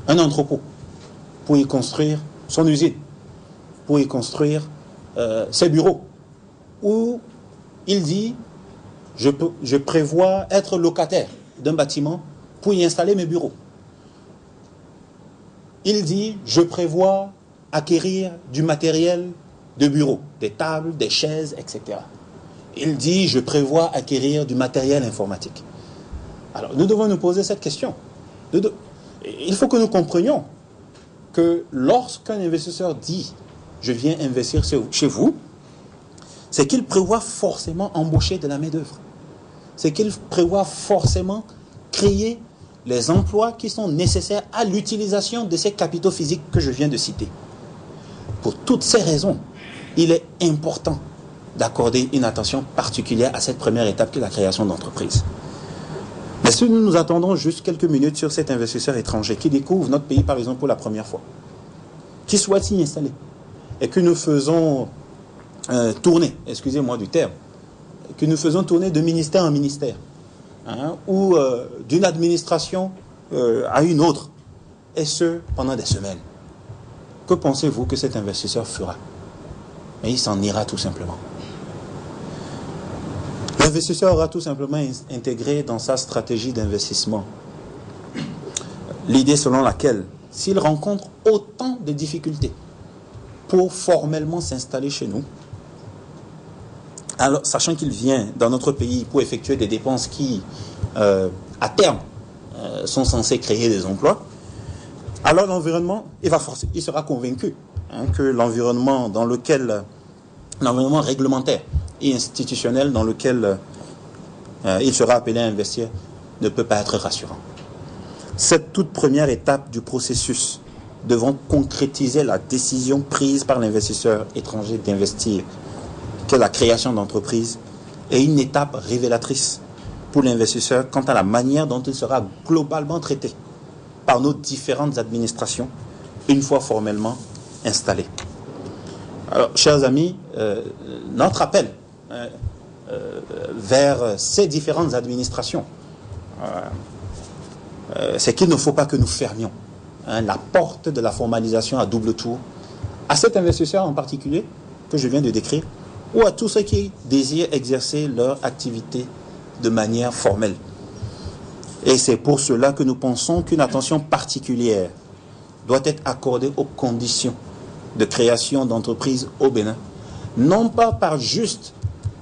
S1: un entrepôt, pour y construire son usine, pour y construire ses bureaux. Ou il dit, je prévois être locataire d'un bâtiment pour y installer mes bureaux. Il dit, je prévois acquérir du matériel de bureau, des tables, des chaises, etc. Il dit, je prévois acquérir du matériel informatique. Alors, nous devons nous poser cette question. Il faut que nous comprenions que lorsqu'un investisseur dit, je viens investir chez vous, c'est qu'il prévoit forcément embaucher de la main-d'œuvre. C'est qu'il prévoit forcément créer les emplois qui sont nécessaires à l'utilisation de ces capitaux physiques que je viens de citer. Pour toutes ces raisons, il est important d'accorder une attention particulière à cette première étape qui est la création d'entreprises. Mais si nous nous attendons juste quelques minutes sur cet investisseur étranger qui découvre notre pays par exemple pour la première fois, qui souhaite s'y installer, et que nous faisons tourner, excusez-moi du terme, que nous faisons tourner de ministère en ministère, ou d'une administration à une autre, et ce, pendant des semaines. Que pensez-vous que cet investisseur fera? Mais il s'en ira tout simplement. L'investisseur aura tout simplement intégré dans sa stratégie d'investissement l'idée selon laquelle, s'il rencontre autant de difficultés pour formellement s'installer chez nous, alors, sachant qu'il vient dans notre pays pour effectuer des dépenses qui, à terme, sont censées créer des emplois, alors l'environnement, il sera convaincu que l'environnement réglementaire et institutionnel dans lequel il sera appelé à investir ne peut pas être rassurant. Cette toute première étape du processus devant concrétiser la décision prise par l'investisseur étranger d'investir, que la création d'entreprise, est une étape révélatrice pour l'investisseur quant à la manière dont il sera globalement traité par nos différentes administrations une fois formellement installé. Alors, chers amis, notre appel vers ces différentes administrations, c'est qu'il ne faut pas que nous fermions la porte de la formalisation à double tour à cet investisseur en particulier que je viens de décrire, ou à tous ceux qui désirent exercer leur activité de manière formelle. Et c'est pour cela que nous pensons qu'une attention particulière doit être accordée aux conditions de création d'entreprises au Bénin, non pas par juste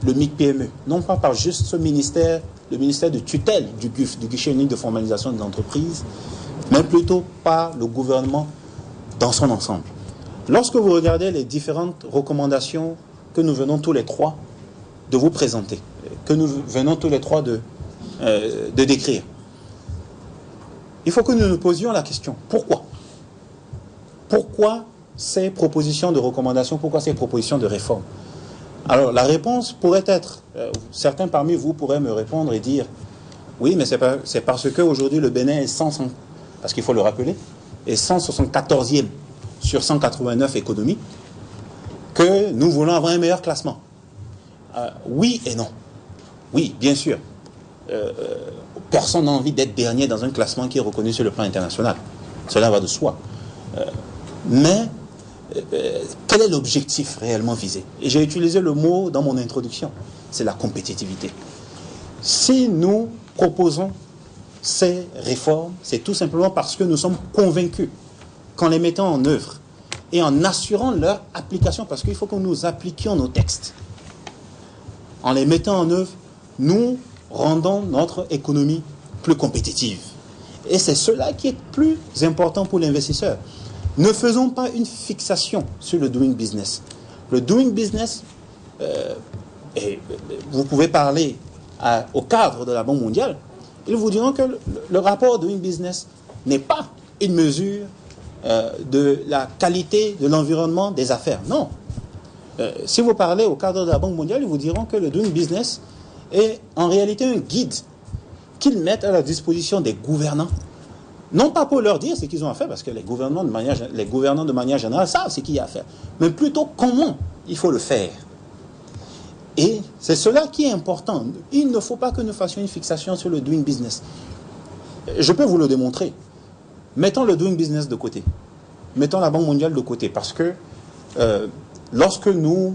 S1: le MIC-PME, non pas par juste ce ministère, le ministère de tutelle du GUF, du guichet unique de formalisation des entreprises, mais plutôt par le gouvernement dans son ensemble. Lorsque vous regardez les différentes recommandations que nous venons tous les trois de vous présenter, que nous venons tous les trois de décrire, il faut que nous nous posions la question, pourquoi? Pourquoi ces propositions de recommandations, pourquoi ces propositions de réforme? Alors la réponse pourrait être, certains parmi vous pourraient me répondre et dire, oui, mais c'est parce qu'aujourd'hui le Bénin est parce qu'il faut le rappeler, est 174e sur 189 économies, que nous voulons avoir un meilleur classement. Oui et non. Oui, bien sûr. Personne n'a envie d'être dernier dans un classement qui est reconnu sur le plan international. Cela va de soi. Mais quel est l'objectif réellement visé? Et j'ai utilisé le mot dans mon introduction, c'est la compétitivité. Si nous proposons ces réformes, c'est tout simplement parce que nous sommes convaincus qu'en les mettant en œuvre et en assurant leur application, parce qu'il faut que nous appliquions nos textes, en les mettant en œuvre, nous rendons notre économie plus compétitive. Et c'est cela qui est plus important pour l'investisseur. Ne faisons pas une fixation sur le doing business. Le doing business, et vous pouvez parler au cadre de la Banque mondiale, ils vous diront que le rapport doing business n'est pas une mesure de la qualité de l'environnement des affaires. Non. Si vous parlez au cadre de la Banque mondiale, ils vous diront que le doing business est en réalité un guide qu'ils mettent à la disposition des gouvernants. Non pas pour leur dire ce qu'ils ont à faire, parce que les gouvernants de manière générale savent ce qu'il y a à faire, mais plutôt comment il faut le faire. Et c'est cela qui est important. Il ne faut pas que nous fassions une fixation sur le doing business. Je peux vous le démontrer. Mettons le doing business de côté. Mettons la Banque mondiale de côté. Parce que lorsque nous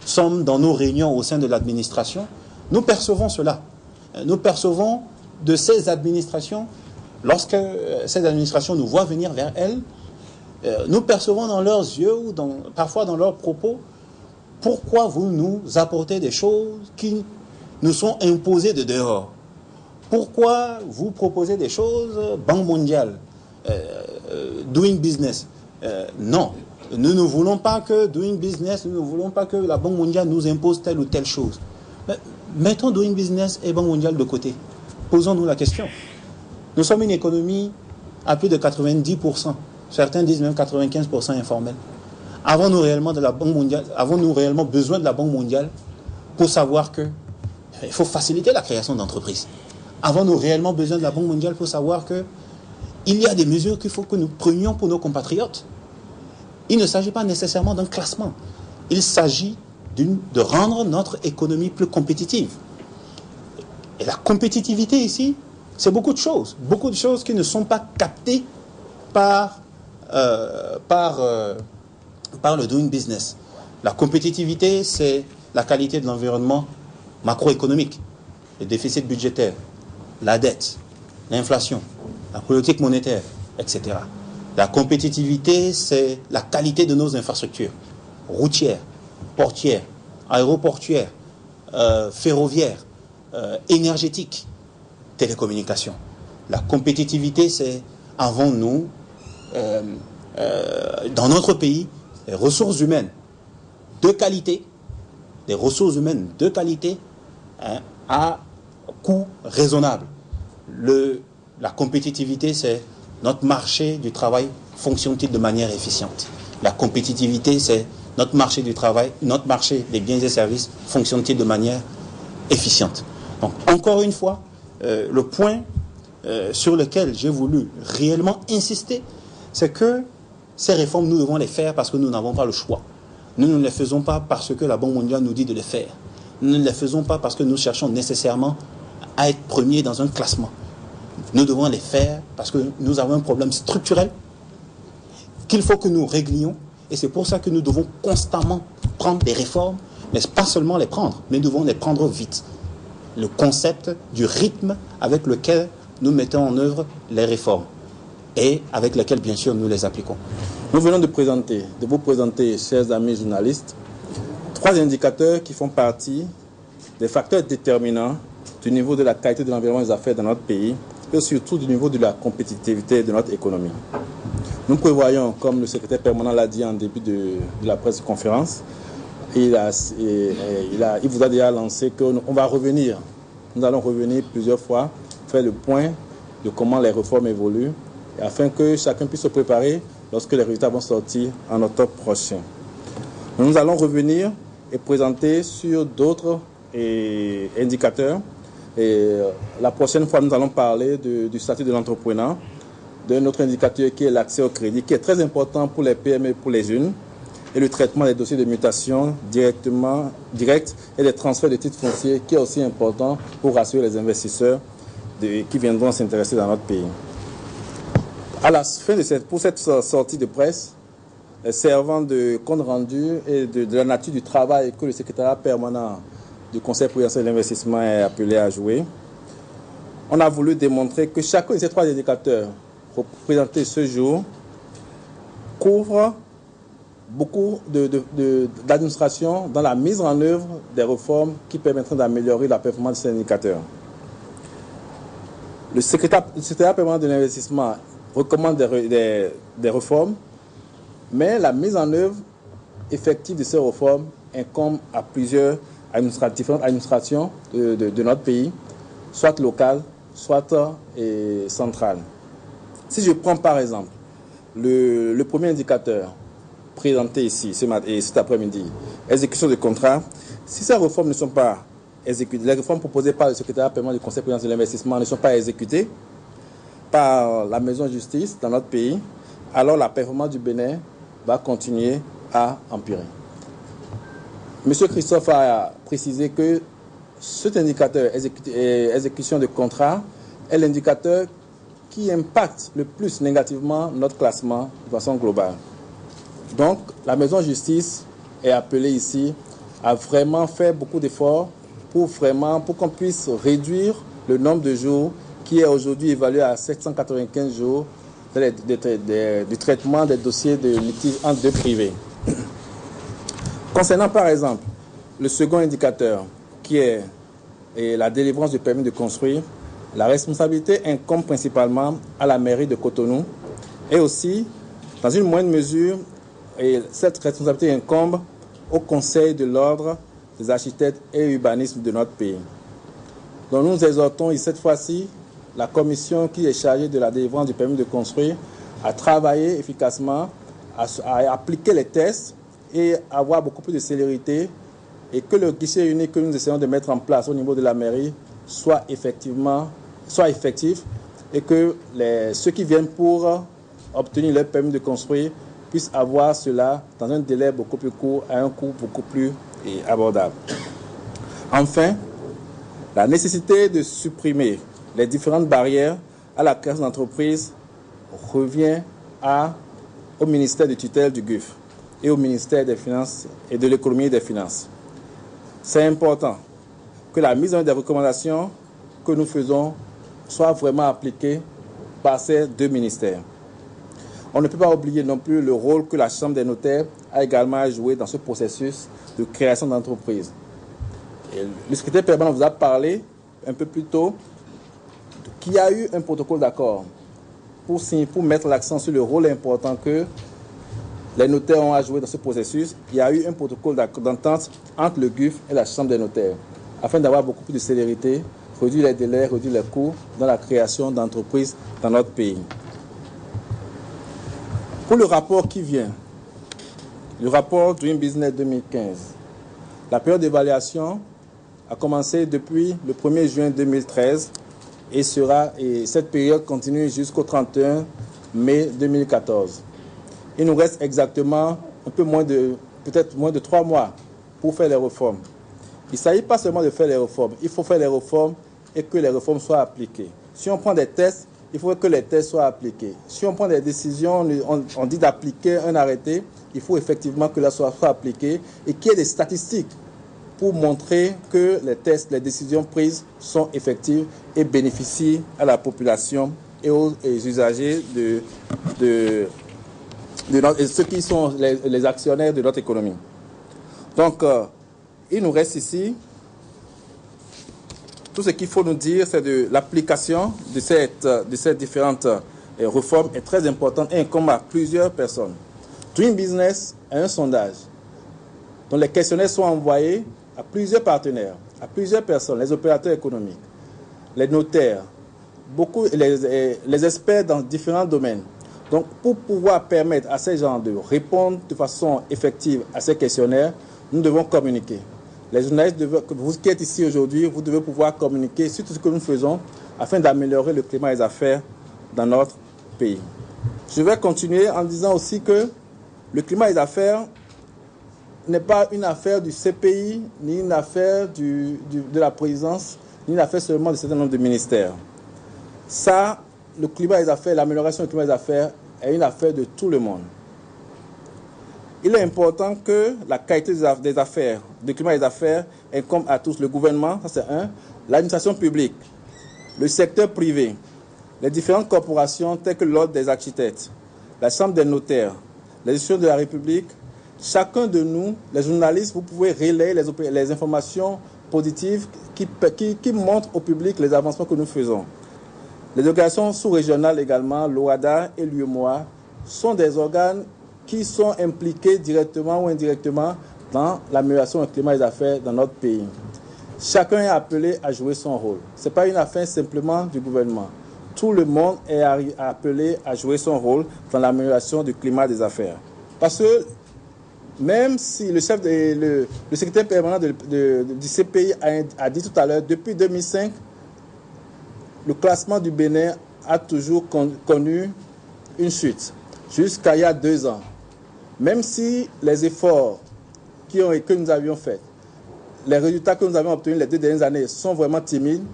S1: sommes dans nos réunions au sein de l'administration, nous percevons cela. Nous percevons de ces administrations, lorsque ces administrations nous voient venir vers elles, nous percevons dans leurs yeux ou parfois dans leurs propos, pourquoi vous nous apportez des choses qui nous sont imposées de dehors? Pourquoi vous proposez des choses, Banque mondiale, doing business? Non, nous ne voulons pas que doing business, nous ne voulons pas que la Banque mondiale nous impose telle ou telle chose. Mettons doing business et Banque mondiale de côté. Posons-nous la question. Nous sommes une économie à plus de 90%, certains disent même 95% informelle. Avons-nous réellement de la Banque mondiale, avons-nous réellement besoin de la Banque mondiale pour savoir que il faut faciliter la création d'entreprises? Avons-nous réellement besoin de la Banque mondiale pour savoir que il y a des mesures qu'il faut que nous prenions pour nos compatriotes? Il ne s'agit pas nécessairement d'un classement. Il s'agit de rendre notre économie plus compétitive. Et la compétitivité ici, c'est beaucoup de choses qui ne sont pas captées par le doing business. La compétitivité, c'est la qualité de l'environnement macroéconomique, le déficit budgétaire, la dette, l'inflation, la politique monétaire, etc. La compétitivité, c'est la qualité de nos infrastructures routières, portières, aéroportuaires, ferroviaires, énergétiques, télécommunications. La compétitivité, c'est, avons-nous, dans notre pays, des ressources humaines de qualité, à coût raisonnable. La compétitivité, c'est notre marché du travail fonctionne-t-il de manière efficiente? La compétitivité, c'est notre marché du travail, notre marché des biens et services fonctionne-t-il de manière efficiente? Donc, encore une fois, le point sur lequel j'ai voulu réellement insister, c'est que ces réformes, nous devons les faire parce que nous n'avons pas le choix. Nous ne les faisons pas parce que la Banque mondiale nous dit de les faire. Nous ne les faisons pas parce que nous cherchons nécessairement à être premiers dans un classement. Nous devons les faire parce que nous avons un problème structurel qu'il faut que nous réglions. Et c'est pour ça que nous devons constamment prendre des réformes, mais pas seulement les prendre, mais nous devons les prendre vite. Le concept du rythme avec lequel nous mettons en œuvre les réformes et avec lesquelles, bien sûr, nous les appliquons.
S3: Nous venons de vous présenter, chers amis journalistes, 3 indicateurs qui font partie des facteurs déterminants du niveau de la qualité de l'environnement des affaires dans notre pays et surtout du niveau de la compétitivité de notre économie. Nous prévoyons, comme le secrétaire permanent l'a dit en début de la presse conférence, il vous a déjà lancé qu'on va revenir. Nous allons revenir plusieurs fois, faire le point de comment les réformes évoluent, afin que chacun puisse se préparer lorsque les résultats vont sortir en octobre prochain. Nous allons revenir et présenter sur d'autres indicateurs. Et la prochaine fois, nous allons parler du statut de l'entrepreneur, d'un autre indicateur qui est l'accès au crédit, qui est très important pour les PME et pour les jeunes, et le traitement des dossiers de mutation direct et des transferts de titres fonciers, qui est aussi important pour rassurer les investisseurs qui viendront s'intéresser dans notre pays. À la fin pour cette sortie de presse, servant de compte rendu et de la nature du travail que le secrétariat permanent du Conseil présidentiel de l'investissement est appelé à jouer, on a voulu démontrer que chacun de ces 3 indicateurs présentés ce jour couvre beaucoup d'administration dans la mise en œuvre des réformes qui permettront d'améliorer la performance de ces indicateurs. Le secrétariat permanent de l'investissement recommande des réformes, mais la mise en œuvre effective de ces réformes incombe à plusieurs administrations de notre pays, soit locales, soit centrales. Si je prends par exemple le premier indicateur présenté ici cet après-midi, exécution de contrats, si ces réformes ne sont pas exécutées, les réformes proposées par le secrétariat permanent du Conseil présidentiel de l'investissement ne sont pas exécutées par la maison de justice dans notre pays, alors la performance du Bénin va continuer à empirer. M. Christophe a précisé que cet indicateur exécution de contrat est l'indicateur qui impacte le plus négativement notre classement de façon globale. Donc, la maison de justice est appelée ici à vraiment faire beaucoup d'efforts pour qu'on puisse réduire le nombre de jours qui est aujourd'hui évalué à 795 jours du traitement des dossiers de litige entre deux privés. Concernant par exemple le second indicateur qui est la délivrance du permis de construire, la responsabilité incombe principalement à la mairie de Cotonou et aussi, dans une moindre mesure, cette responsabilité incombe au Conseil de l'ordre des architectes et urbanisme de notre pays. Donc nous exhortons cette fois-ci la commission qui est chargée de la délivrance du permis de construire à travailler efficacement, à appliquer les tests et avoir beaucoup plus de célérité et que le guichet unique que nous essayons de mettre en place au niveau de la mairie soit effectif et que ceux qui viennent pour obtenir leur permis de construire puissent avoir cela dans un délai beaucoup plus court, à un coût beaucoup plus abordable. Enfin, la nécessité de supprimer les différentes barrières à la création d'entreprises revient au ministère de tutelle du GUF et au ministère des Finances et de l'économie et des finances. C'est important que la mise en œuvre des recommandations que nous faisons soit vraiment appliquée par ces deux ministères. On ne peut pas oublier non plus le rôle que la Chambre des notaires a également joué dans ce processus de création d'entreprises. Le secrétaire permanent vous a parlé un peu plus tôt qu'il y a eu un protocole d'accord pour mettre l'accent sur le rôle important que les notaires ont à jouer dans ce processus. Il y a eu un protocole d'entente entre le GUF et la Chambre des notaires afin d'avoir beaucoup plus de célérité, réduire les délais, réduire les coûts dans la création d'entreprises dans notre pays. Pour le rapport qui vient, le rapport Doing Business 2015, la période d'évaluation a commencé depuis le 1er juin 2013 et cette période continue jusqu'au 31 mai 2014. Il nous reste exactement peut-être moins de 3 mois pour faire les réformes. Il ne s'agit pas seulement de faire les réformes, il faut faire les réformes et que les réformes soient appliquées. Si on prend des tests, il faut que les tests soient appliqués. Si on prend des décisions, on dit d'appliquer un arrêté, il faut effectivement que là soit appliqué et qu'il y ait des statistiques pour montrer que les tests, les décisions prises sont effectives et bénéficient à la population et aux usagers de ceux qui sont les actionnaires de notre économie. Donc, il nous reste ici, tout ce qu'il faut nous dire, c'est de l'application de ces différentes réformes est très importante et incombe à plusieurs personnes. Doing Business a un sondage dont les questionnaires sont envoyés à plusieurs partenaires, à plusieurs personnes, les opérateurs économiques, les notaires, les experts dans différents domaines. Donc, pour pouvoir permettre à ces gens de répondre de façon effective à ces questionnaires, nous devons communiquer. Les journalistes, vous qui êtes ici aujourd'hui, vous devez pouvoir communiquer sur tout ce que nous faisons afin d'améliorer le climat des affaires dans notre pays. Je vais continuer en disant aussi que le climat des affaires n'est pas une affaire du CPI, ni une affaire de la présidence, ni une affaire seulement de certain nombre de ministères. Ça, le climat des affaires, l'amélioration du climat des affaires est une affaire de tout le monde. Il est important que la qualité des affaires, du climat des affaires, incombe à tous. Le gouvernement, ça c'est un, l'administration publique, le secteur privé, les différentes corporations telles que l'Ordre des architectes, la Chambre des notaires, les institutions de la République. Chacun de nous, les journalistes, vous pouvez relayer les informations positives qui montrent au public les avancements que nous faisons. Les organisations sous-régionales également, l'OADA et l'UEMOA, sont des organes qui sont impliqués directement ou indirectement dans l'amélioration du climat des affaires dans notre pays. Chacun est appelé à jouer son rôle. Ce n'est pas une affaire simplement du gouvernement. Tout le monde est appelé à jouer son rôle dans l'amélioration du climat des affaires. Parce que même si le secrétaire permanent du CPI a dit tout à l'heure, depuis 2005, le classement du Bénin a toujours connu une chute, jusqu'à il y a 2 ans. Même si les efforts que nous avions faites, les résultats que nous avons obtenus les 2 dernières années sont vraiment timides.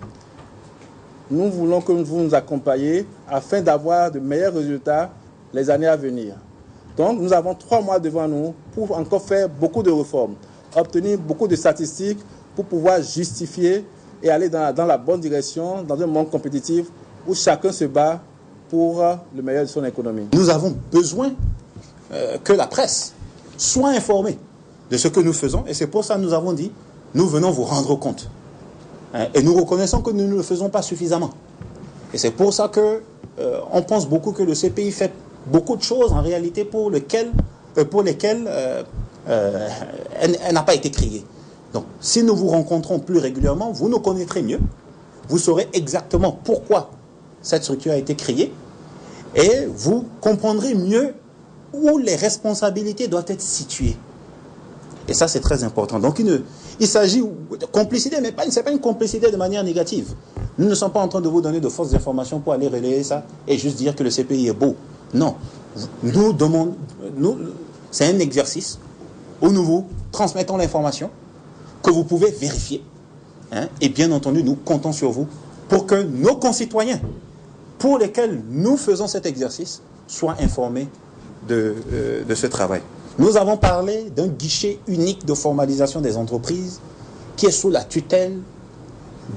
S3: Nous voulons que vous nous accompagniez afin d'avoir de meilleurs résultats les années à venir. Donc, nous avons 3 mois devant nous pour encore faire beaucoup de réformes, obtenir beaucoup de statistiques pour pouvoir justifier et aller dans la bonne direction, dans un monde compétitif où chacun se bat pour le meilleur de son économie.
S1: Nous avons besoin que la presse soit informée de ce que nous faisons, et c'est pour ça que nous avons dit, nous venons vous rendre compte. Et nous reconnaissons que nous ne le faisons pas suffisamment. Et c'est pour ça que on pense beaucoup que le CPI fait beaucoup de choses en réalité pour lesquelles elle n'a pas été créée. Donc, si nous vous rencontrons plus régulièrement, vous nous connaîtrez mieux. Vous saurez exactement pourquoi cette structure a été créée et vous comprendrez mieux où les responsabilités doivent être situées. Et ça, c'est très important. Donc, il s'agit de complicité, mais ce n'est pas une complicité de manière négative. Nous ne sommes pas en train de vous donner de fausses informations pour aller relayer ça et juste dire que le CPI est beau. Non. C'est un exercice où nous vous transmettons l'information que vous pouvez vérifier. Et bien entendu, nous comptons sur vous pour que nos concitoyens pour lesquels nous faisons cet exercice soient informés de ce travail. Nous avons parlé d'un guichet unique de formalisation des entreprises qui est sous la tutelle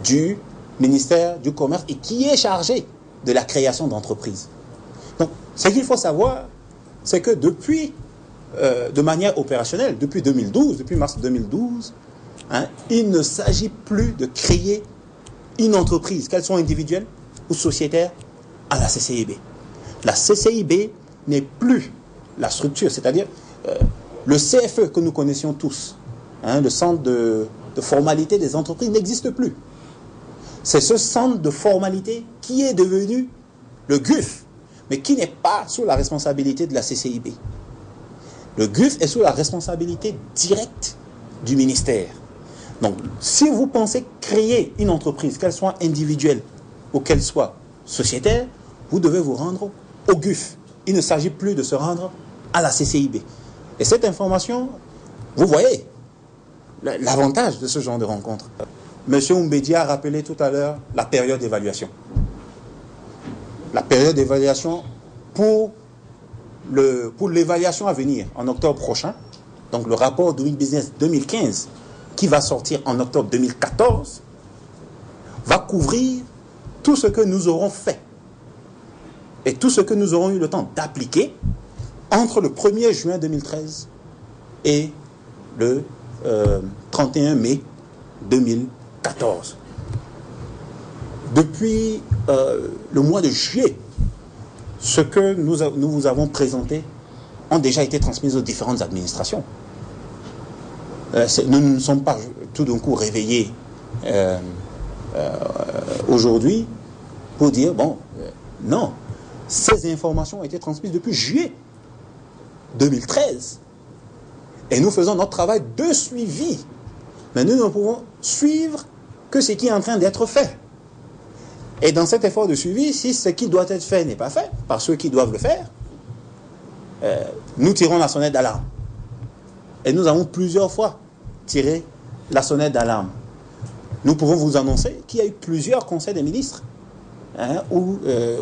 S1: du ministère du Commerce et qui est chargé de la création d'entreprises. Donc, ce qu'il faut savoir, c'est que depuis, de manière opérationnelle, depuis 2012, depuis mars 2012, il ne s'agit plus de créer une entreprise, qu'elle soit individuelle ou sociétaire, à la CCIB. La CCIB n'est plus la structure, c'est-à-dire le CFE que nous connaissions tous, le centre de formalité des entreprises, n'existe plus. C'est ce centre de formalité qui est devenu le GUF, mais qui n'est pas sous la responsabilité de la CCIB. Le GUF est sous la responsabilité directe du ministère. Donc, si vous pensez créer une entreprise, qu'elle soit individuelle ou qu'elle soit sociétaire, vous devez vous rendre au GUF. Il ne s'agit plus de se rendre à la CCIB. Et cette information, vous voyez l'avantage de ce genre de rencontre. Monsieur Oumbedi a rappelé tout à l'heure la période d'évaluation. La période d'évaluation pour l'évaluation à venir en octobre prochain, donc le rapport Doing Business 2015, qui va sortir en octobre 2014, va couvrir tout ce que nous aurons fait et tout ce que nous aurons eu le temps d'appliquer entre le 1er juin 2013 et le 31 mai 2014. Depuis le mois de juillet, ce que nous vous avons présenté ont déjà été transmis aux différentes administrations. Nous ne sommes pas tout d'un coup réveillés aujourd'hui pour dire, bon, non, ces informations ont été transmises depuis juillet 2013. Et nous faisons notre travail de suivi. Mais nous ne pouvons suivre que ce qui est en train d'être fait. Et dans cet effort de suivi, si ce qui doit être fait n'est pas fait par ceux qui doivent le faire, nous tirons la sonnette d'alarme. Et nous avons plusieurs fois tiré la sonnette d'alarme. Nous pouvons vous annoncer qu'il y a eu plusieurs conseils des ministres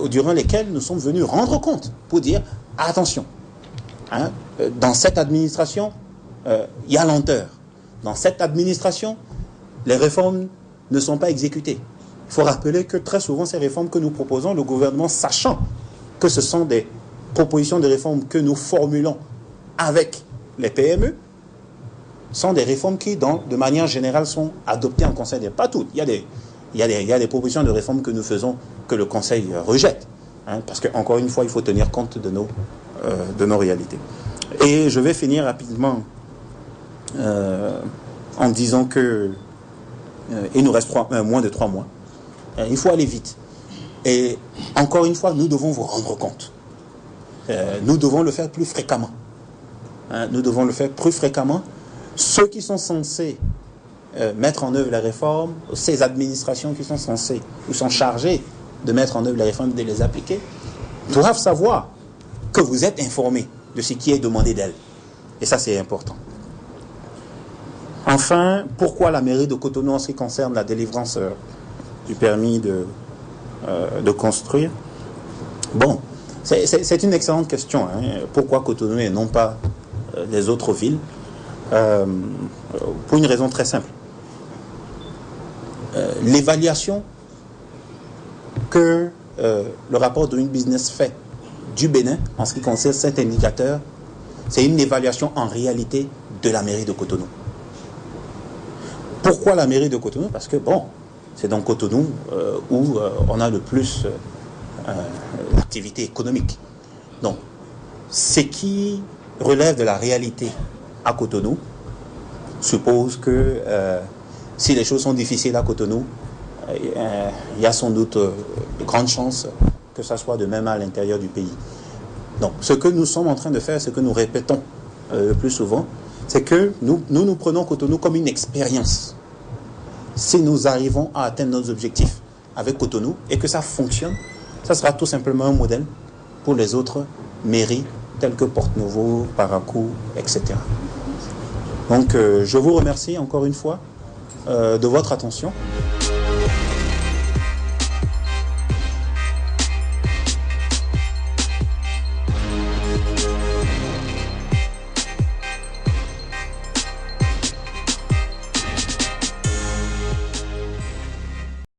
S1: durant lesquels nous sommes venus rendre compte pour dire attention, dans cette administration, il y a lenteur. Dans cette administration, les réformes ne sont pas exécutées. Il faut rappeler que très souvent, ces réformes que nous proposons, le gouvernement, sachant que ce sont des propositions de réformes que nous formulons avec les PME, sont des réformes qui, de manière générale, sont adoptées en Conseil d'État. Pas toutes. Il y a des propositions de réformes que nous faisons que le Conseil rejette. Parce qu'encore une fois, il faut tenir compte de nos réalités. Et je vais finir rapidement en disant que il nous reste moins de 3 mois. Il faut aller vite. Et encore une fois, nous devons vous rendre compte. Nous devons le faire plus fréquemment. Nous devons le faire plus fréquemment. Ceux qui sont censés mettre en œuvre les réformes, ces administrations qui sont censées ou sont chargées de mettre en œuvre les réformes et de les appliquer, doivent savoir que vous êtes informés de ce qui est demandé d'elles. Et ça, c'est important. Enfin, pourquoi la mairie de Cotonou en ce qui concerne la délivrance du permis de construire? Bon, c'est une excellente question. Hein. Pourquoi Cotonou et non pas les autres villes? Pour une raison très simple. L'évaluation que le rapport Doing Business fait du Bénin en ce qui concerne cet indicateur, c'est une évaluation en réalité de la mairie de Cotonou. Pourquoi la mairie de Cotonou? Parce que, bon, c'est dans Cotonou où on a le plus d'activité économique. Donc, ce qui relève de la réalité à Cotonou suppose que si les choses sont difficiles à Cotonou, il y a sans doute de grandes chances que ça soit de même à l'intérieur du pays. Donc, ce que nous sommes en train de faire, ce que nous répétons le plus souvent, c'est que nous prenons Cotonou comme une expérience. Si nous arrivons à atteindre nos objectifs avec Cotonou et que ça fonctionne, ça sera tout simplement un modèle pour les autres mairies telles que Porte-Novo, Parakou, etc. Donc, je vous remercie encore une fois de votre attention.